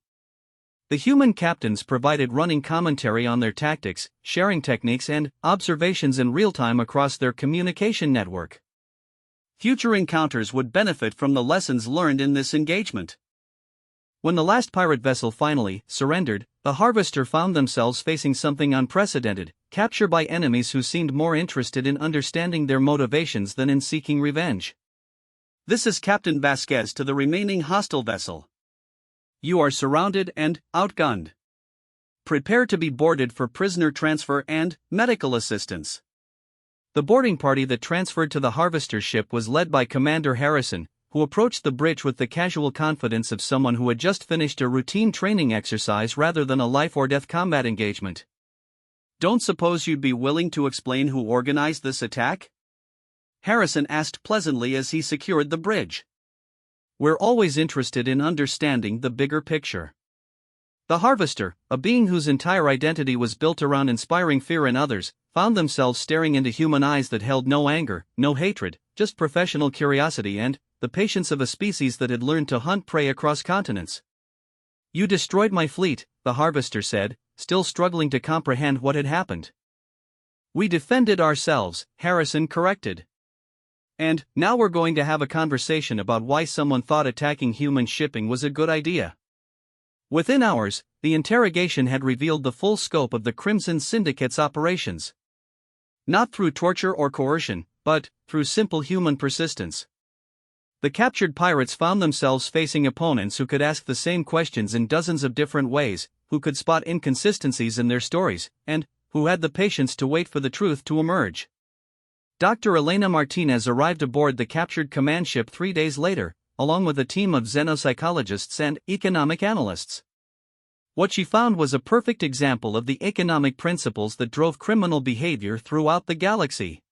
The human captains provided running commentary on their tactics, sharing techniques and observations in real time across their communication network. Future encounters would benefit from the lessons learned in this engagement. When the last pirate vessel finally surrendered, the Harvester found themselves facing something unprecedented: capture by enemies who seemed more interested in understanding their motivations than in seeking revenge. This is Captain Vasquez to the remaining hostile vessel. You are surrounded and outgunned. Prepare to be boarded for prisoner transfer and medical assistance. The boarding party that transferred to the Harvester's ship was led by Commander Harrison, who approached the bridge with the casual confidence of someone who had just finished a routine training exercise rather than a life-or-death combat engagement. Don't suppose you'd be willing to explain who organized this attack? Harrison asked pleasantly as he secured the bridge. We're always interested in understanding the bigger picture. The Harvester, a being whose entire identity was built around inspiring fear in others, found themselves staring into human eyes that held no anger, no hatred, just professional curiosity and the patience of a species that had learned to hunt prey across continents. You destroyed my fleet, the Harvester said, still struggling to comprehend what had happened. We defended ourselves, Harrison corrected. And now we're going to have a conversation about why someone thought attacking human shipping was a good idea. Within hours, the interrogation had revealed the full scope of the Crimson Syndicate's operations. Not through torture or coercion, but through simple human persistence. The captured pirates found themselves facing opponents who could ask the same questions in dozens of different ways, who could spot inconsistencies in their stories, and who had the patience to wait for the truth to emerge. Dr. Elena Martinez arrived aboard the captured command ship 3 days later, along with a team of xenopsychologists and economic analysts. What she found was a perfect example of the economic principles that drove criminal behavior throughout the galaxy.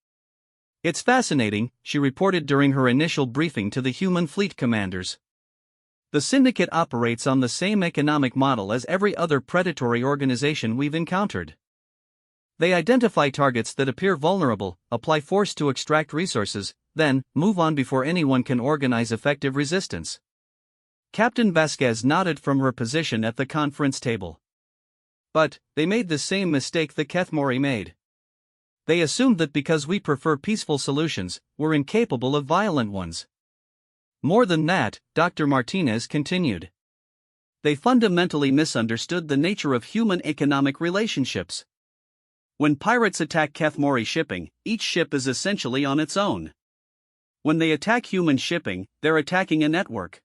It's fascinating, she reported during her initial briefing to the human fleet commanders. The syndicate operates on the same economic model as every other predatory organization we've encountered. They identify targets that appear vulnerable, apply force to extract resources, then move on before anyone can organize effective resistance. Captain Vasquez nodded from her position at the conference table. But they made the same mistake the Kethmori made. They assumed that because we prefer peaceful solutions, we're incapable of violent ones. More than that, Dr. Martinez continued. They fundamentally misunderstood the nature of human economic relationships. When pirates attack Kethmori shipping, each ship is essentially on its own. When they attack human shipping, they're attacking a network.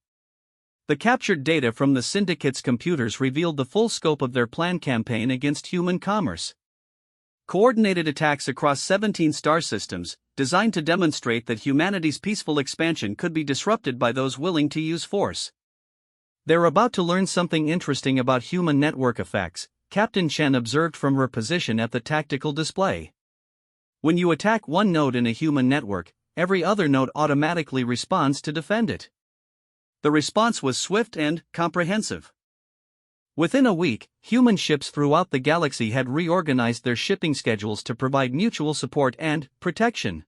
The captured data from the syndicate's computers revealed the full scope of their planned campaign against human commerce. Coordinated attacks across 17 star systems, designed to demonstrate that humanity's peaceful expansion could be disrupted by those willing to use force. They're about to learn something interesting about human network effects, Captain Chen observed from her position at the tactical display. When you attack one node in a human network, every other node automatically responds to defend it. The response was swift and comprehensive. Within a week, human ships throughout the galaxy had reorganized their shipping schedules to provide mutual support and protection.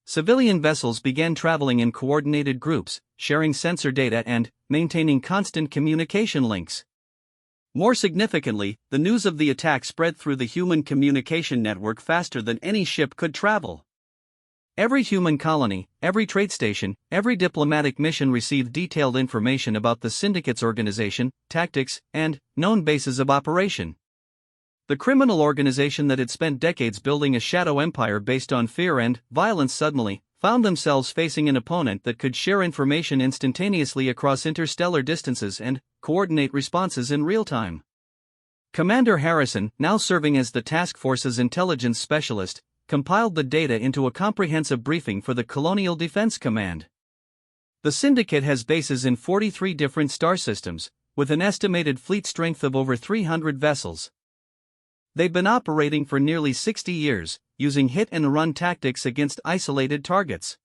Civilian vessels began traveling in coordinated groups, sharing sensor data and maintaining constant communication links. More significantly, the news of the attack spread through the human communication network faster than any ship could travel. Every human colony, every trade station, every diplomatic mission received detailed information about the syndicate's organization, tactics, and known bases of operation. The criminal organization that had spent decades building a shadow empire based on fear and violence suddenly found themselves facing an opponent that could share information instantaneously across interstellar distances and coordinate responses in real time. Commander Harrison, now serving as the task force's intelligence specialist, compiled the data into a comprehensive briefing for the Colonial Defense Command. The syndicate has bases in 43 different star systems, with an estimated fleet strength of over 300 vessels. They've been operating for nearly 60 years, using hit-and-run tactics against isolated targets.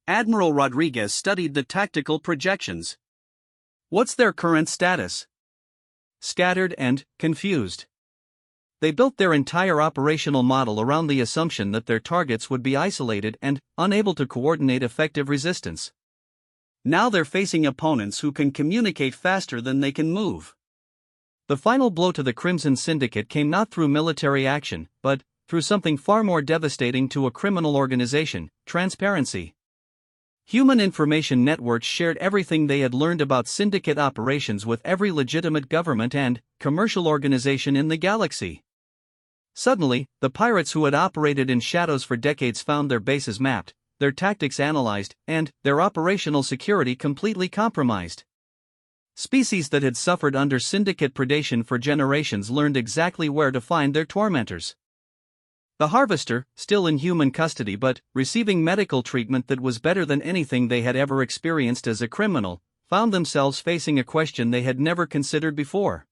Admiral Rodriguez studied the tactical projections. What's their current status? Scattered and confused. They built their entire operational model around the assumption that their targets would be isolated and unable to coordinate effective resistance. Now they're facing opponents who can communicate faster than they can move. The final blow to the Crimson Syndicate came not through military action, but through something far more devastating to a criminal organization: transparency. Human information networks shared everything they had learned about syndicate operations with every legitimate government and commercial organization in the galaxy. Suddenly, the pirates who had operated in shadows for decades found their bases mapped, their tactics analyzed, and their operational security completely compromised. Species that had suffered under syndicate predation for generations learned exactly where to find their tormentors. The Harvester, still in human custody but receiving medical treatment that was better than anything they had ever experienced as a criminal, found themselves facing a question they had never considered before.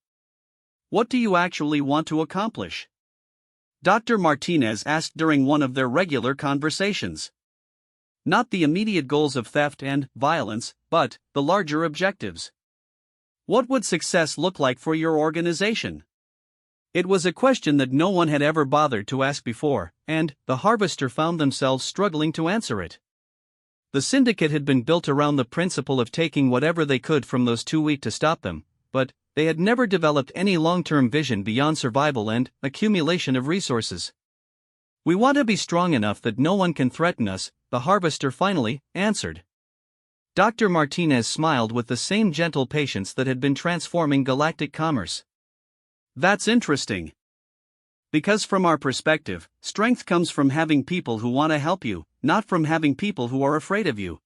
What do you actually want to accomplish? Dr. Martinez asked during one of their regular conversations. Not the immediate goals of theft and violence, but the larger objectives. What would success look like for your organization? It was a question that no one had ever bothered to ask before, and the Harvester found themselves struggling to answer it. The syndicate had been built around the principle of taking whatever they could from those too weak to stop them, but they had never developed any long-term vision beyond survival and accumulation of resources. We want to be strong enough that no one can threaten us, the Harvester finally answered. Dr. Martinez smiled with the same gentle patience that had been transforming galactic commerce. That's interesting. Because from our perspective, strength comes from having people who want to help you, not from having people who are afraid of you.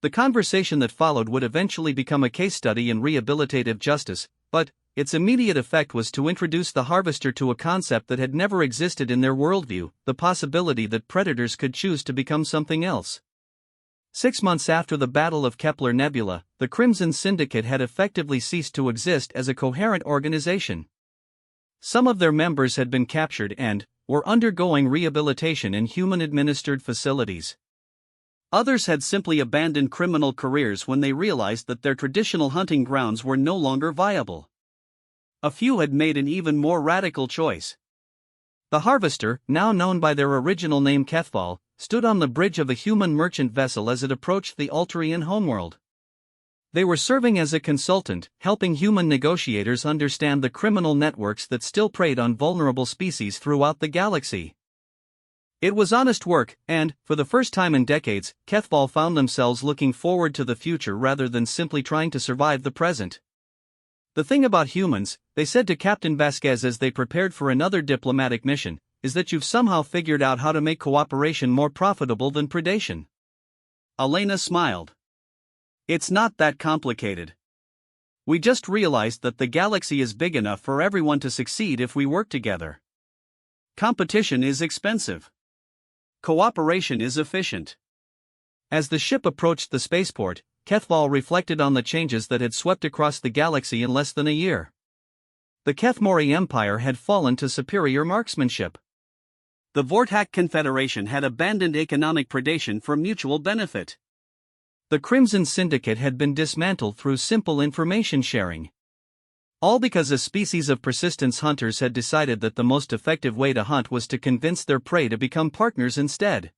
The conversation that followed would eventually become a case study in rehabilitative justice, but its immediate effect was to introduce the Harvester to a concept that had never existed in their worldview: the possibility that predators could choose to become something else. 6 months after the Battle of Kepler Nebula, the Crimson Syndicate had effectively ceased to exist as a coherent organization. Some of their members had been captured and were undergoing rehabilitation in human-administered facilities. Others had simply abandoned criminal careers when they realized that their traditional hunting grounds were no longer viable. A few had made an even more radical choice. The Harvester, now known by their original name Kethval, stood on the bridge of a human merchant vessel as it approached the Ulterian homeworld. They were serving as a consultant, helping human negotiators understand the criminal networks that still preyed on vulnerable species throughout the galaxy. It was honest work, and, for the first time in decades, Kethval found themselves looking forward to the future rather than simply trying to survive the present. The thing about humans, they said to Captain Vasquez as they prepared for another diplomatic mission, is that you've somehow figured out how to make cooperation more profitable than predation. Elena smiled. It's not that complicated. We just realized that the galaxy is big enough for everyone to succeed if we work together. Competition is expensive. Cooperation is efficient. As the ship approached the spaceport, Kethval reflected on the changes that had swept across the galaxy in less than a year. The Kethmori Empire had fallen to superior marksmanship. The Vortak Confederation had abandoned economic predation for mutual benefit. The Crimson Syndicate had been dismantled through simple information sharing. All because a species of persistence hunters had decided that the most effective way to hunt was to convince their prey to become partners instead.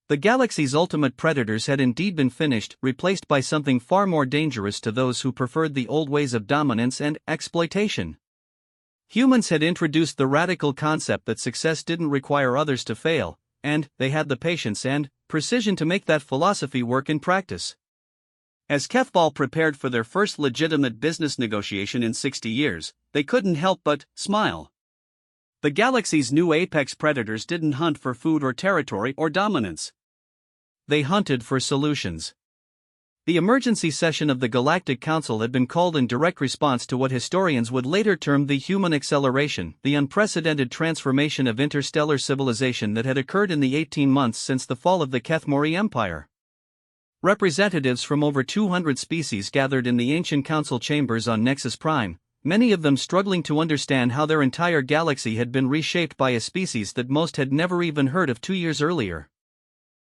The galaxy's ultimate predators had indeed been finished, replaced by something far more dangerous to those who preferred the old ways of dominance and exploitation. Humans had introduced the radical concept that success didn't require others to fail, and they had the patience and precision to make that philosophy work in practice. As Kethval prepared for their first legitimate business negotiation in 60 years, they couldn't help but smile. The galaxy's new apex predators didn't hunt for food or territory or dominance. They hunted for solutions. The emergency session of the Galactic Council had been called in direct response to what historians would later term the human acceleration, the unprecedented transformation of interstellar civilization that had occurred in the 18 months since the fall of the Kethmori Empire. Representatives from over 200 species gathered in the ancient council chambers on Nexus Prime, many of them struggling to understand how their entire galaxy had been reshaped by a species that most had never even heard of 2 years earlier.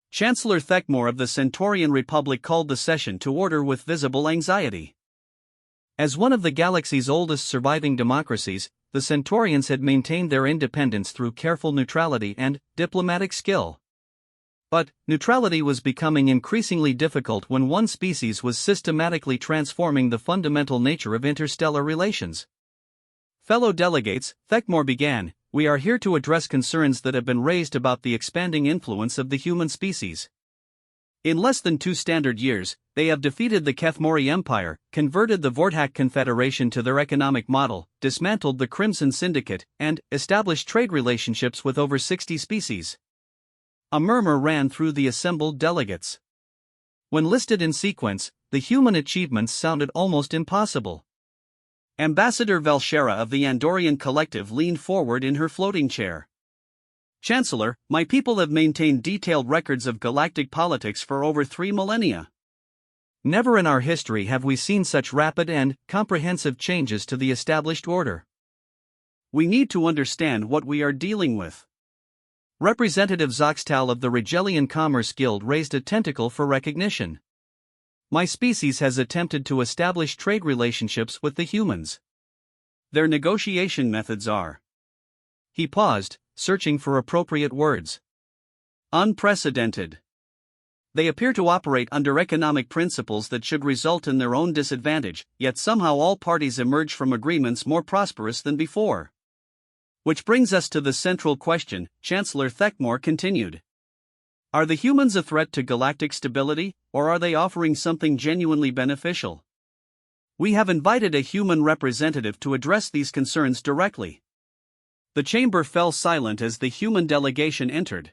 Chancellor Thekmor of the Centaurian Republic called the session to order with visible anxiety. As one of the galaxy's oldest surviving democracies, the Centaurians had maintained their independence through careful neutrality and diplomatic skill. But neutrality was becoming increasingly difficult when one species was systematically transforming the fundamental nature of interstellar relations. Fellow delegates, Thekmor began, we are here to address concerns that have been raised about the expanding influence of the human species. In less than 2 standard years, they have defeated the Kethmori Empire, converted the Vortak Confederation to their economic model, dismantled the Crimson Syndicate, and established trade relationships with over 60 species. A murmur ran through the assembled delegates. When listed in sequence, the human achievements sounded almost impossible. Ambassador Velshera of the Andorian Collective leaned forward in her floating chair. Chancellor, my people have maintained detailed records of galactic politics for over 3 millennia. Never in our history have we seen such rapid and comprehensive changes to the established order. We need to understand what we are dealing with. Representative Zoxtal of the Rigelian Commerce Guild raised a tentacle for recognition. My species has attempted to establish trade relationships with the humans. Their negotiation methods are. He paused, searching for appropriate words. Unprecedented. They appear to operate under economic principles that should result in their own disadvantage, yet somehow all parties emerge from agreements more prosperous than before. Which brings us to the central question, Chancellor Thekmor continued. Are the humans a threat to galactic stability, or are they offering something genuinely beneficial? We have invited a human representative to address these concerns directly. The chamber fell silent as the human delegation entered.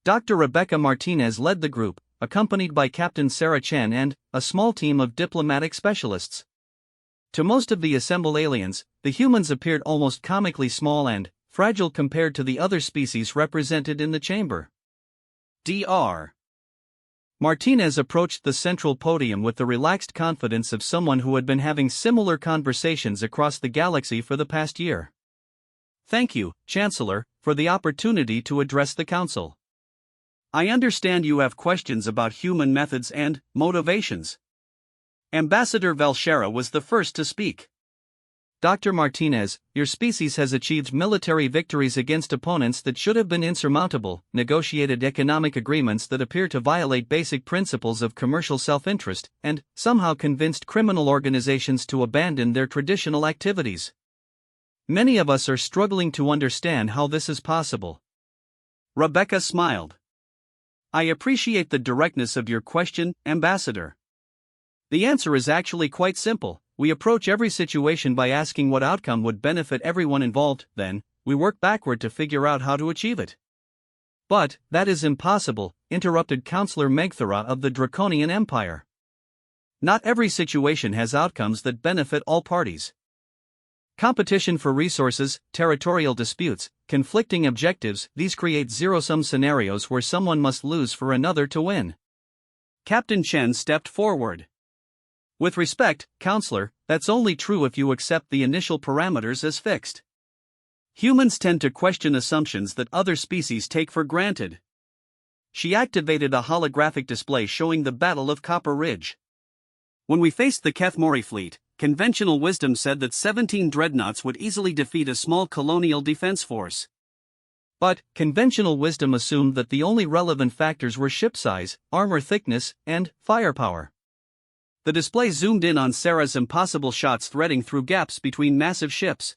Dr. Rebecca Martinez led the group, accompanied by Captain Sarah Chen and a small team of diplomatic specialists. To most of the assembled aliens, the humans appeared almost comically small and fragile compared to the other species represented in the chamber. Dr. Martinez approached the central podium with the relaxed confidence of someone who had been having similar conversations across the galaxy for the past year. Thank you, Chancellor, for the opportunity to address the Council. I understand you have questions about human methods and motivations. Ambassador Velshera was the first to speak. Dr. Martinez, your species has achieved military victories against opponents that should have been insurmountable, negotiated economic agreements that appear to violate basic principles of commercial self-interest, and somehow convinced criminal organizations to abandon their traditional activities. Many of us are struggling to understand how this is possible. Rebecca smiled. I appreciate the directness of your question, Ambassador. The answer is actually quite simple. We approach every situation by asking what outcome would benefit everyone involved, then, we work backward to figure out how to achieve it. But, that is impossible, interrupted Counselor Megthera of the Draconian Empire. Not every situation has outcomes that benefit all parties. Competition for resources, territorial disputes, conflicting objectives, these create zero-sum scenarios where someone must lose for another to win. Captain Chen stepped forward. With respect, Counselor, that's only true if you accept the initial parameters as fixed. Humans tend to question assumptions that other species take for granted. She activated a holographic display showing the Battle of Copper Ridge. When we faced the Kethmori fleet, conventional wisdom said that 17 dreadnoughts would easily defeat a small colonial defense force. But, conventional wisdom assumed that the only relevant factors were ship size, armor thickness, and firepower. The display zoomed in on Sarah's impossible shots threading through gaps between massive ships.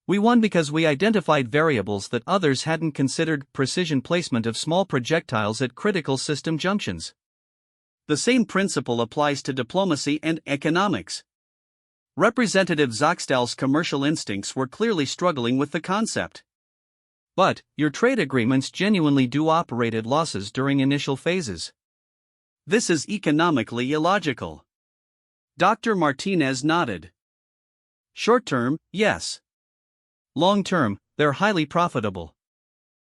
We won because we identified variables that others hadn't considered: precision placement of small projectiles at critical system junctions. The same principle applies to diplomacy and economics. Representative Zoxtal's commercial instincts were clearly struggling with the concept. But, your trade agreements genuinely do operate at losses during initial phases. This is economically illogical. Dr. Martinez nodded. Short term, yes. Long term, they're highly profitable.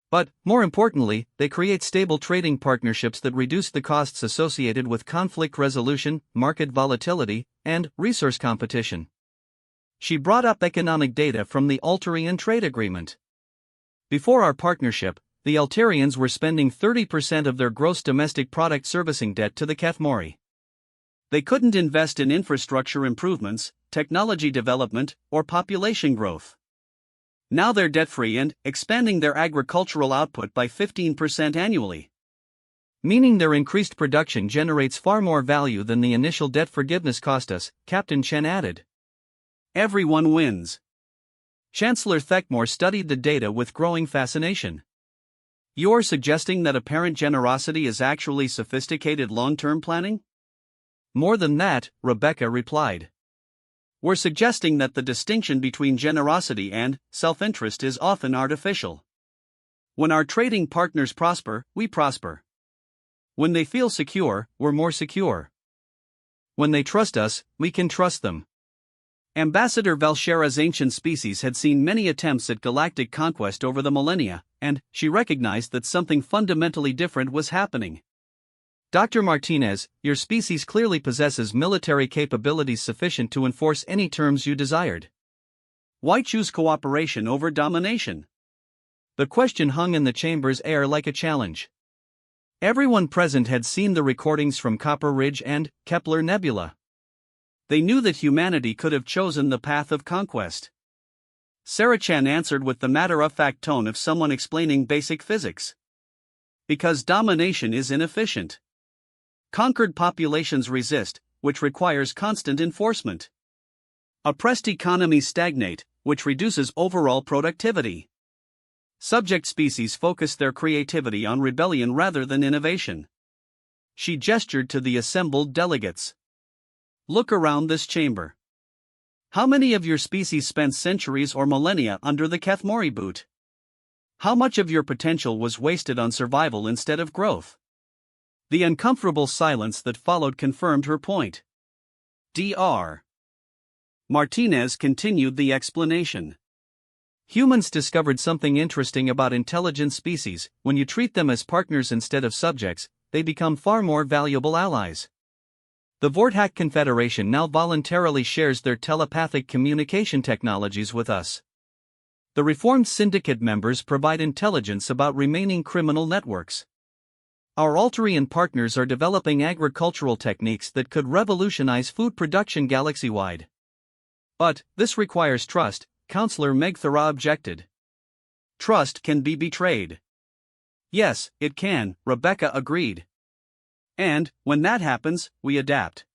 But, more importantly, they create stable trading partnerships that reduce the costs associated with conflict resolution, market volatility, and resource competition. She brought up economic data from the Altarian trade agreement. Before our partnership, the Altarians were spending 30% of their gross domestic product servicing debt to the Kethmori. They couldn't invest in infrastructure improvements, technology development, or population growth. Now they're debt-free and expanding their agricultural output by 15% annually. Meaning their increased production generates far more value than the initial debt forgiveness cost us, Captain Chen added. Everyone wins. Chancellor Thekmore studied the data with growing fascination. You're suggesting that apparent generosity is actually sophisticated long-term planning? More than that, Rebecca replied. We're suggesting that the distinction between generosity and self-interest is often artificial. When our trading partners prosper, we prosper. When they feel secure, we're more secure. When they trust us, we can trust them. Ambassador Valshera's ancient species had seen many attempts at galactic conquest over the millennia, and she recognized that something fundamentally different was happening. Dr. Martinez, your species clearly possesses military capabilities sufficient to enforce any terms you desired. Why choose cooperation over domination? The question hung in the chamber's air like a challenge. Everyone present had seen the recordings from Copper Ridge and Kepler Nebula. They knew that humanity could have chosen the path of conquest. Sarah Chen answered with the matter-of-fact tone of someone explaining basic physics. Because domination is inefficient. Conquered populations resist, which requires constant enforcement. Oppressed economies stagnate, which reduces overall productivity. Subject species focus their creativity on rebellion rather than innovation. She gestured to the assembled delegates. Look around this chamber. How many of your species spent centuries or millennia under the Kethmori boot? How much of your potential was wasted on survival instead of growth? The uncomfortable silence that followed confirmed her point. Dr. Martinez continued the explanation. Humans discovered something interesting about intelligent species: when you treat them as partners instead of subjects, they become far more valuable allies. The Vortak Confederation now voluntarily shares their telepathic communication technologies with us. The reformed syndicate members provide intelligence about remaining criminal networks. Our Altarian partners are developing agricultural techniques that could revolutionize food production galaxy-wide. But, this requires trust, Counselor Megthera objected. Trust can be betrayed. Yes, it can, Rebecca agreed. And, when that happens, we adapt.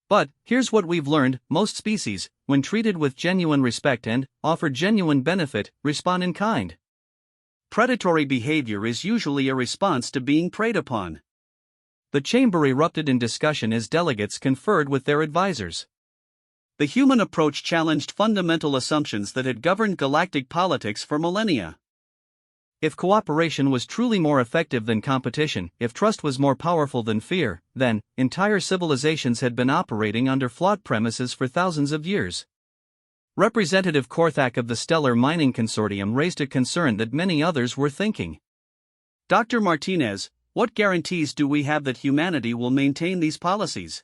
But, here's what we've learned: most species, when treated with genuine respect and offered genuine benefit, respond in kind. predatory behavior is usually a response to being preyed upon. The chamber erupted in discussion as delegates conferred with their advisors. The human approach challenged fundamental assumptions that had governed galactic politics for millennia. If cooperation was truly more effective than competition, if trust was more powerful than fear, then entire civilizations had been operating under flawed premises for thousands of years. Representative Korthak of the Stellar Mining Consortium raised a concern that many others were thinking. Dr. Martinez, what guarantees do we have that humanity will maintain these policies?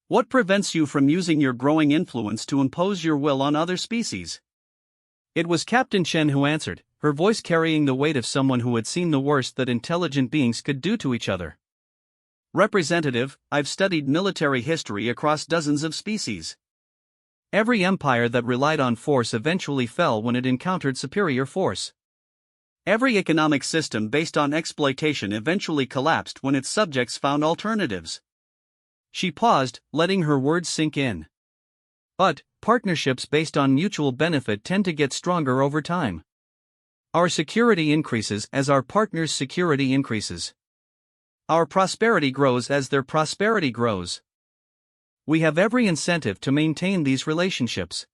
What prevents you from using your growing influence to impose your will on other species? It was Captain Chen who answered, her voice carrying the weight of someone who had seen the worst that intelligent beings could do to each other. Representative, I've studied military history across dozens of species. Every empire that relied on force eventually fell when it encountered superior force. Every economic system based on exploitation eventually collapsed when its subjects found alternatives. She paused, letting her words sink in. But partnerships based on mutual benefit tend to get stronger over time. Our security increases as our partner's security increases. Our prosperity grows as their prosperity grows. We have every incentive to maintain these relationships.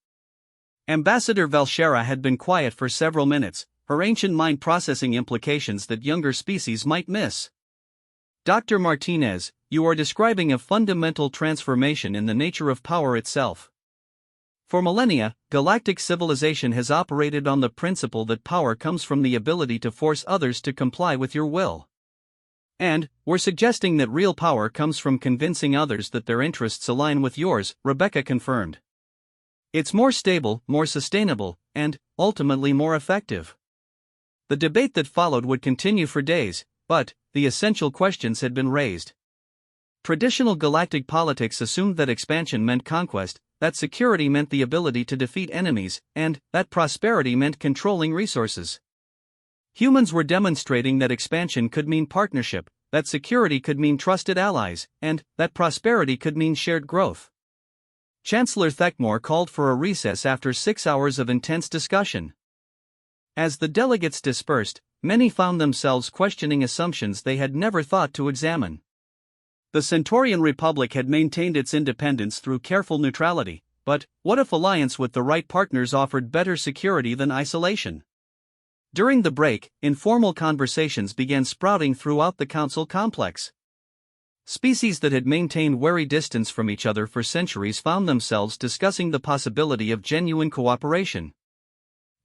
Ambassador Valshera had been quiet for several minutes, her ancient mind processing implications that younger species might miss. Dr. Martinez, you are describing a fundamental transformation in the nature of power itself. For millennia, galactic civilization has operated on the principle that power comes from the ability to force others to comply with your will. And we're suggesting that real power comes from convincing others that their interests align with yours, Rebecca confirmed. It's more stable, more sustainable, and, ultimately more effective. The debate that followed would continue for days, but the essential questions had been raised. Traditional galactic politics assumed that expansion meant conquest, that security meant the ability to defeat enemies, and that prosperity meant controlling resources. Humans were demonstrating that expansion could mean partnership, that security could mean trusted allies, and that prosperity could mean shared growth. Chancellor Thekmore called for a recess after 6 hours of intense discussion. As the delegates dispersed, many found themselves questioning assumptions they had never thought to examine. The Centaurian Republic had maintained its independence through careful neutrality, but what if alliance with the right partners offered better security than isolation? During the break, informal conversations began sprouting throughout the council complex. Species that had maintained wary distance from each other for centuries found themselves discussing the possibility of genuine cooperation.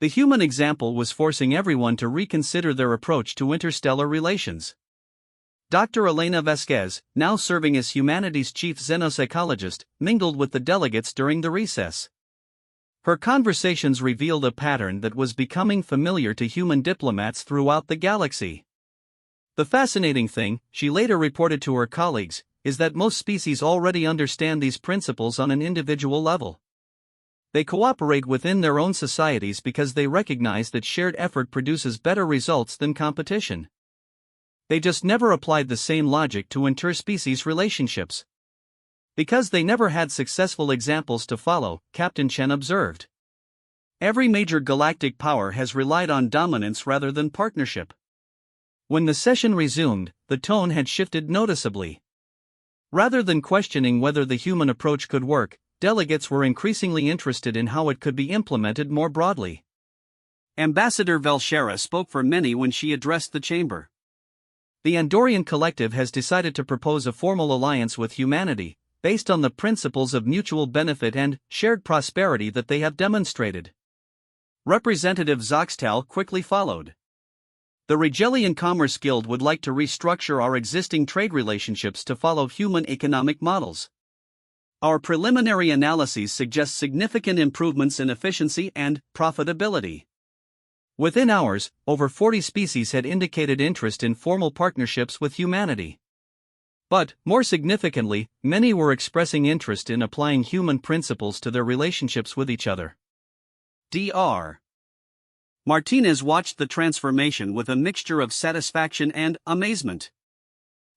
The human example was forcing everyone to reconsider their approach to interstellar relations. Dr. Elena Vasquez, now serving as humanity's chief xenopsychologist, mingled with the delegates during the recess. Her conversations revealed a pattern that was becoming familiar to human diplomats throughout the galaxy. The fascinating thing, she later reported to her colleagues, is that most species already understand these principles on an individual level. They cooperate within their own societies because they recognize that shared effort produces better results than competition. They just never applied the same logic to interspecies relationships. Because they never had successful examples to follow, Captain Chen observed. Every major galactic power has relied on dominance rather than partnership. When the session resumed, the tone had shifted noticeably. Rather than questioning whether the human approach could work, delegates were increasingly interested in how it could be implemented more broadly. Ambassador Valshera spoke for many when she addressed the chamber. The Andorian Collective has decided to propose a formal alliance with humanity, based on the principles of mutual benefit and shared prosperity that they have demonstrated. Representative Zoxtal quickly followed. The Regelian Commerce Guild would like to restructure our existing trade relationships to follow human economic models. Our preliminary analyses suggest significant improvements in efficiency and profitability. Within hours, over 40 species had indicated interest in formal partnerships with humanity. But, more significantly, many were expressing interest in applying human principles to their relationships with each other. Dr. Martinez watched the transformation with a mixture of satisfaction and amazement.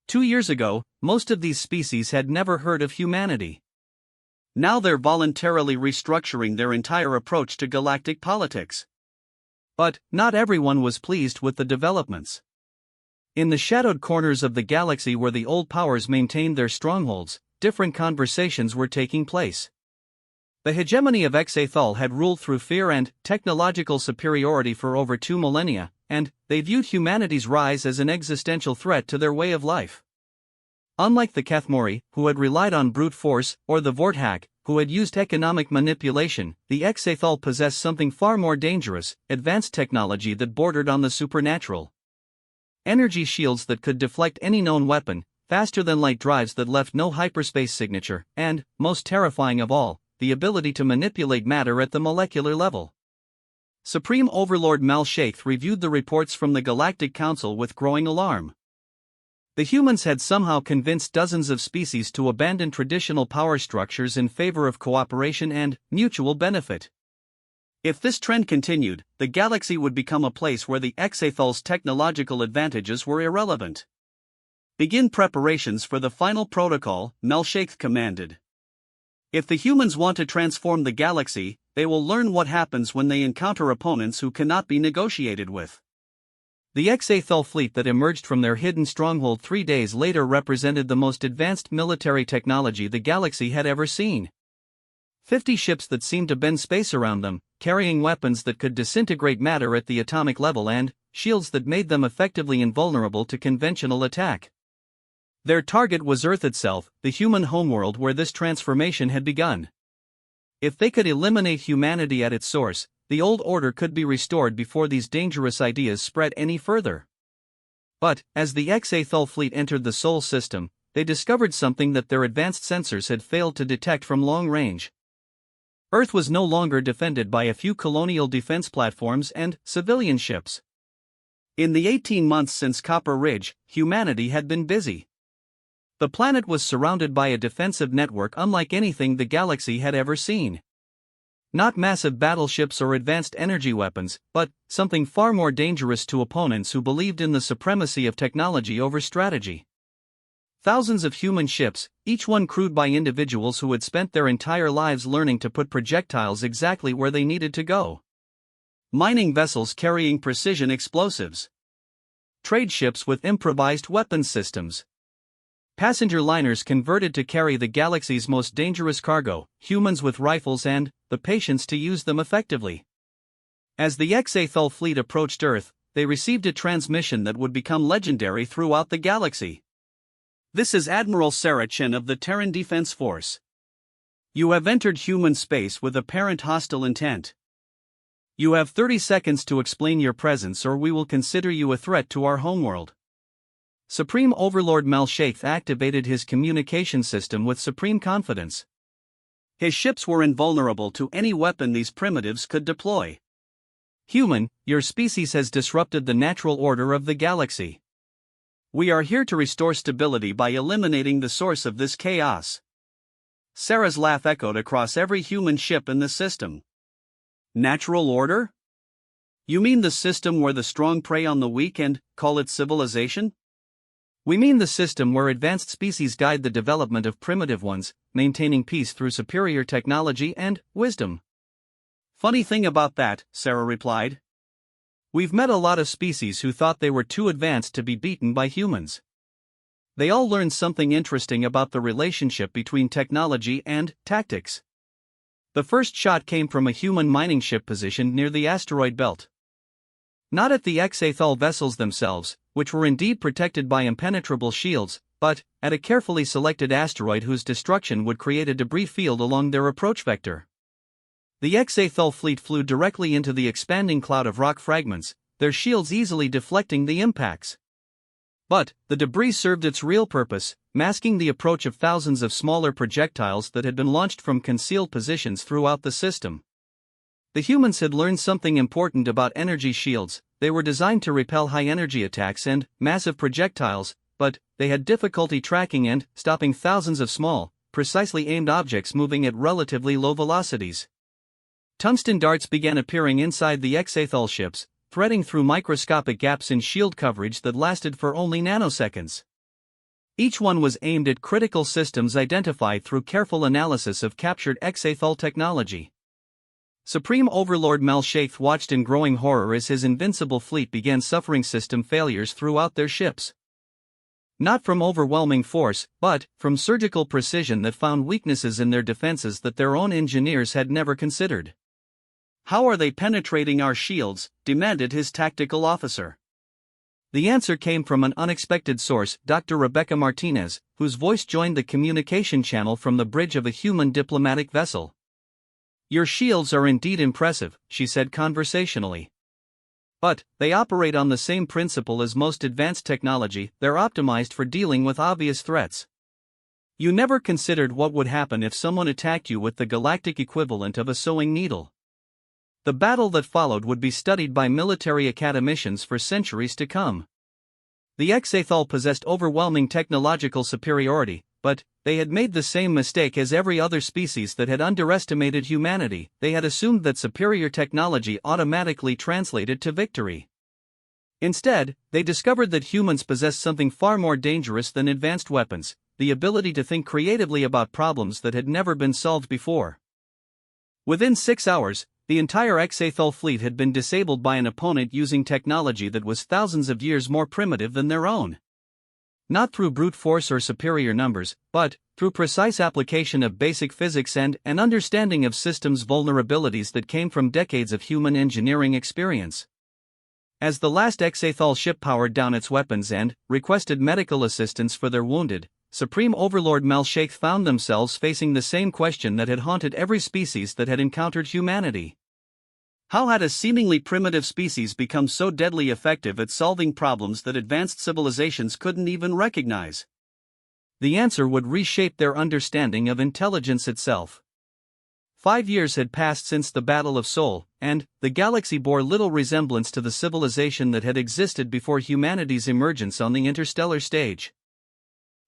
2 years ago, most of these species had never heard of humanity. Now they're voluntarily restructuring their entire approach to galactic politics. But not everyone was pleased with the developments. In the shadowed corners of the galaxy where the old powers maintained their strongholds, different conversations were taking place. The hegemony of Exathol had ruled through fear and technological superiority for over 2 millennia, and they viewed humanity's rise as an existential threat to their way of life. Unlike the Kathmori, who had relied on brute force, or the Vorthak, who had used economic manipulation, the Exathol possessed something far more dangerous: advanced technology that bordered on the supernatural. Energy shields that could deflect any known weapon, faster-than-light drives that left no hyperspace signature, and, most terrifying of all, the ability to manipulate matter at the molecular level. Supreme Overlord Mal Sheikh reviewed the reports from the Galactic Council with growing alarm. The humans had somehow convinced dozens of species to abandon traditional power structures in favor of cooperation and mutual benefit. If this trend continued, the galaxy would become a place where the Exathol's technological advantages were irrelevant. Begin preparations for the final protocol, Mal Sheikh commanded. If the humans want to transform the galaxy, they will learn what happens when they encounter opponents who cannot be negotiated with. The Exathol fleet that emerged from their hidden stronghold 3 days later represented the most advanced military technology the galaxy had ever seen. 50 ships that seemed to bend space around them, carrying weapons that could disintegrate matter at the atomic level and shields that made them effectively invulnerable to conventional attack. Their target was Earth itself, the human homeworld where this transformation had begun. If they could eliminate humanity at its source, the old order could be restored before these dangerous ideas spread any further. But, as the Exathol fleet entered the Sol system, they discovered something that their advanced sensors had failed to detect from long range. Earth was no longer defended by a few colonial defense platforms and civilian ships. In the 18 months since Copper Ridge, humanity had been busy. The planet was surrounded by a defensive network unlike anything the galaxy had ever seen. Not massive battleships or advanced energy weapons, but something far more dangerous to opponents who believed in the supremacy of technology over strategy. Thousands of human ships, each one crewed by individuals who had spent their entire lives learning to put projectiles exactly where they needed to go. Mining vessels carrying precision explosives. Trade ships with improvised weapons systems. Passenger liners converted to carry the galaxy's most dangerous cargo, humans with rifles and the patience to use them effectively. As the Exathol fleet approached Earth, they received a transmission that would become legendary throughout the galaxy. This is Admiral Sarah Chen of the Terran Defense Force. You have entered human space with apparent hostile intent. You have 30 seconds to explain your presence or we will consider you a threat to our homeworld. Supreme Overlord Mal Sheikh activated his communication system with supreme confidence. His ships were invulnerable to any weapon these primitives could deploy. Human, your species has disrupted the natural order of the galaxy. We are here to restore stability by eliminating the source of this chaos. Sarah's laugh echoed across every human ship in the system. Natural order? You mean the system where the strong prey on the weak and call it civilization? We mean the system where advanced species guide the development of primitive ones, maintaining peace through superior technology and wisdom. Funny thing about that, Sarah replied. We've met a lot of species who thought they were too advanced to be beaten by humans. They all learned something interesting about the relationship between technology and tactics. The first shot came from a human mining ship positioned near the asteroid belt. Not at the Exathol vessels themselves, which were indeed protected by impenetrable shields, but at a carefully selected asteroid whose destruction would create a debris field along their approach vector. The Exathol fleet flew directly into the expanding cloud of rock fragments, their shields easily deflecting the impacts. But the debris served its real purpose, masking the approach of thousands of smaller projectiles that had been launched from concealed positions throughout the system. The humans had learned something important about energy shields. They were designed to repel high-energy attacks and massive projectiles, but they had difficulty tracking and stopping thousands of small, precisely aimed objects moving at relatively low velocities. Tungsten darts began appearing inside the Exathol ships, threading through microscopic gaps in shield coverage that lasted for only nanoseconds. Each one was aimed at critical systems identified through careful analysis of captured Exathol technology. Supreme Overlord Malshaith watched in growing horror as his invincible fleet began suffering system failures throughout their ships. Not from overwhelming force, but from surgical precision that found weaknesses in their defenses that their own engineers had never considered. "How are they penetrating our shields?" demanded his tactical officer. The answer came from an unexpected source, Dr. Rebecca Martinez, whose voice joined the communication channel from the bridge of a human diplomatic vessel. "Your shields are indeed impressive," she said conversationally. "But they operate on the same principle as most advanced technology, they're optimized for dealing with obvious threats. You never considered what would happen if someone attacked you with the galactic equivalent of a sewing needle. The battle that followed would be studied by military academicians for centuries to come. The Exathol possessed overwhelming technological superiority, but they had made the same mistake as every other species that had underestimated humanity. They had assumed that superior technology automatically translated to victory. Instead, they discovered that humans possessed something far more dangerous than advanced weapons: the ability to think creatively about problems that had never been solved before. Within 6 hours, the entire Exathol fleet had been disabled by an opponent using technology that was thousands of years more primitive than their own. Not through brute force or superior numbers, but through precise application of basic physics and an understanding of systems' vulnerabilities that came from decades of human engineering experience. As the last Exathol ship powered down its weapons and requested medical assistance for their wounded, Supreme Overlord Malshaith found themselves facing the same question that had haunted every species that had encountered humanity. How had a seemingly primitive species become so deadly effective at solving problems that advanced civilizations couldn't even recognize? The answer would reshape their understanding of intelligence itself. 5 years had passed since the Battle of Sol, and the galaxy bore little resemblance to the civilization that had existed before humanity's emergence on the interstellar stage.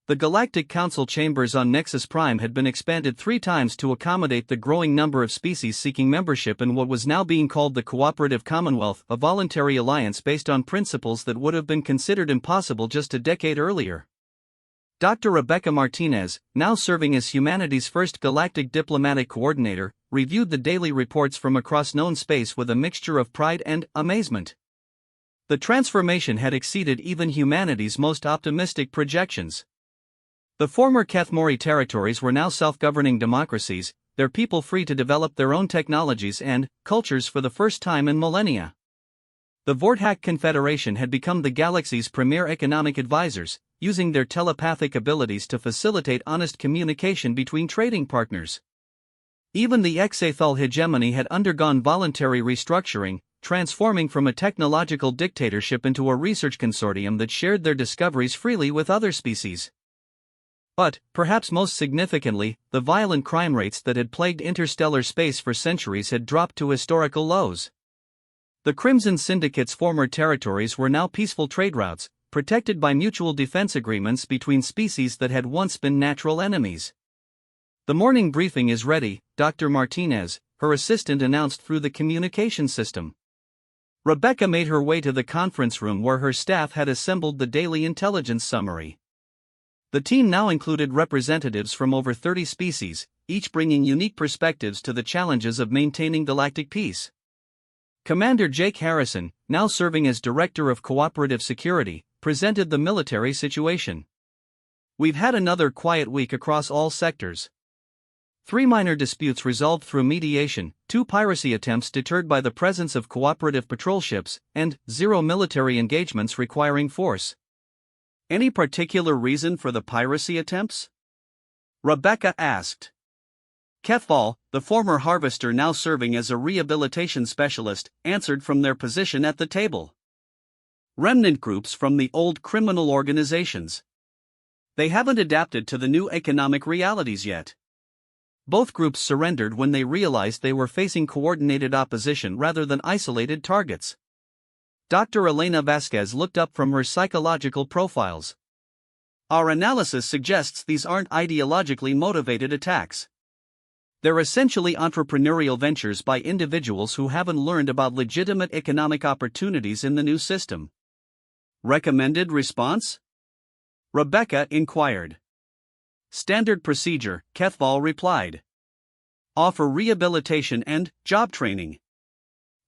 The Galactic Council chambers on Nexus Prime had been expanded 3 times to accommodate the growing number of species seeking membership in what was now being called the Cooperative Commonwealth, a voluntary alliance based on principles that would have been considered impossible just a decade earlier. Dr. Rebecca Martinez, now serving as humanity's first galactic diplomatic coordinator, reviewed the daily reports from across known space with a mixture of pride and amazement. The transformation had exceeded even humanity's most optimistic projections. The former Kethmori territories were now self-governing democracies, their people free to develop their own technologies and cultures for the first time in millennia. The Vorthak Confederation had become the galaxy's premier economic advisors, using their telepathic abilities to facilitate honest communication between trading partners. Even the Exathol hegemony had undergone voluntary restructuring, transforming from a technological dictatorship into a research consortium that shared their discoveries freely with other species. But, perhaps most significantly, the violent crime rates that had plagued interstellar space for centuries had dropped to historical lows. The Crimson Syndicate's former territories were now peaceful trade routes, protected by mutual defense agreements between species that had once been natural enemies. "The morning briefing is ready," Dr. Martinez, her assistant, announced through the communication system. Rebecca made her way to the conference room where her staff had assembled the daily intelligence summary. The team now included representatives from over 30 species, each bringing unique perspectives to the challenges of maintaining galactic peace. Commander Jake Harrison, now serving as Director of Cooperative Security, presented the military situation. "We've had another quiet week across all sectors. 3 minor disputes resolved through mediation, 2 piracy attempts deterred by the presence of cooperative patrol ships, and 0 military engagements requiring force." "Any particular reason for the piracy attempts?" Rebecca asked. Kethval, the former harvester now serving as a rehabilitation specialist, answered from their position at the table. "Remnant groups from the old criminal organizations. They haven't adapted to the new economic realities yet. Both groups surrendered when they realized they were facing coordinated opposition rather than isolated targets." Dr. Elena Vasquez looked up from her psychological profiles. "Our analysis suggests these aren't ideologically motivated attacks. They're essentially entrepreneurial ventures by individuals who haven't learned about legitimate economic opportunities in the new system." "Recommended response?" Rebecca inquired. "Standard procedure," Kethval replied. offer rehabilitation and job training.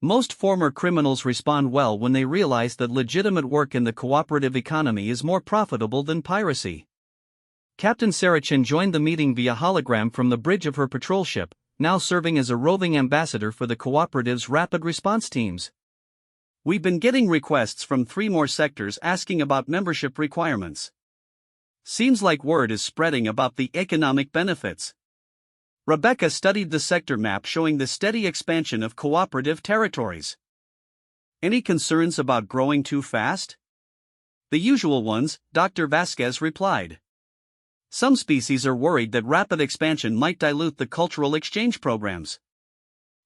Most former criminals respond well when they realize that legitimate work in the cooperative economy is more profitable than piracy. Captain Sarachin joined the meeting via hologram from the bridge of her patrol ship, now serving as a roving ambassador for the cooperative's rapid response teams. We've been getting requests from 3 more sectors asking about membership requirements. Seems like word is spreading about the economic benefits. Rebecca studied the sector map showing the steady expansion of cooperative territories. Any concerns about growing too fast? The usual ones, Dr. Vasquez replied. Some species are worried that rapid expansion might dilute the cultural exchange programs.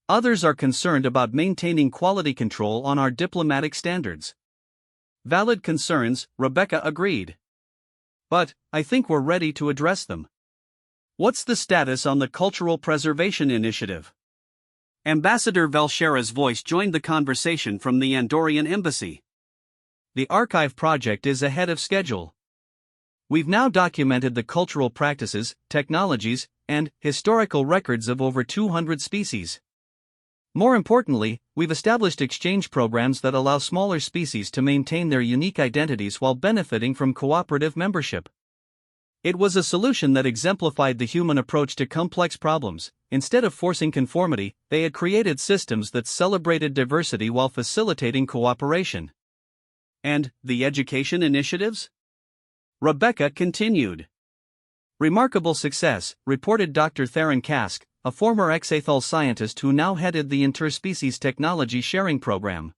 Others are concerned about maintaining quality control on our diplomatic standards. Valid concerns, Rebecca agreed. But, I think we're ready to address them. What's the status on the Cultural Preservation Initiative? Ambassador Valshera's voice joined the conversation from the Andorian embassy. The archive project is ahead of schedule. We've now documented the cultural practices, technologies, and historical records of over 200 species. More importantly, we've established exchange programs that allow smaller species to maintain their unique identities while benefiting from cooperative membership. It was a solution that exemplified the human approach to complex problems. Instead of forcing conformity, they had created systems that celebrated diversity while facilitating cooperation. And the education initiatives? Rebecca continued. Remarkable success, reported Dr. Theron Kask, a former Exathol scientist who now headed the Interspecies Technology Sharing Program.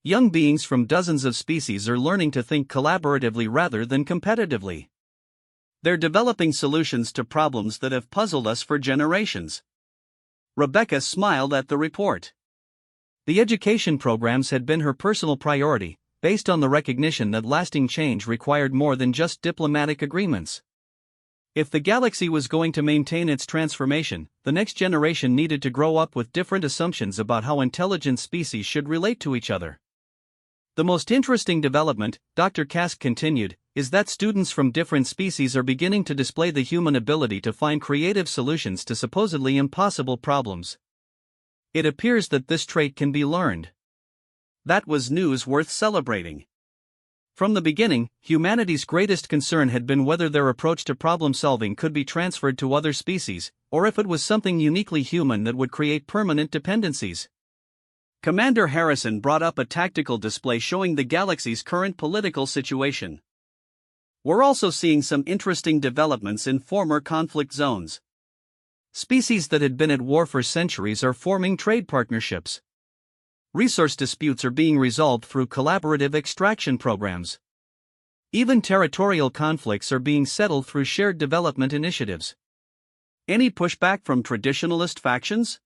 Young beings from dozens of species are learning to think collaboratively rather than competitively. They're developing solutions to problems that have puzzled us for generations. Rebecca smiled at the report. The education programs had been her personal priority, based on the recognition that lasting change required more than just diplomatic agreements. If the galaxy was going to maintain its transformation, the next generation needed to grow up with different assumptions about how intelligent species should relate to each other. The most interesting development, Dr. Kask continued, is that students from different species are beginning to display the human ability to find creative solutions to supposedly impossible problems. It appears that this trait can be learned. That was news worth celebrating. From the beginning, humanity's greatest concern had been whether their approach to problem solving could be transferred to other species, or if it was something uniquely human that would create permanent dependencies. Commander Harrison brought up a tactical display showing the galaxy's current political situation. We're also seeing some interesting developments in former conflict zones. Species that had been at war for centuries are forming trade partnerships. Resource disputes are being resolved through collaborative extraction programs. Even territorial conflicts are being settled through shared development initiatives. Any pushback from traditionalist factions?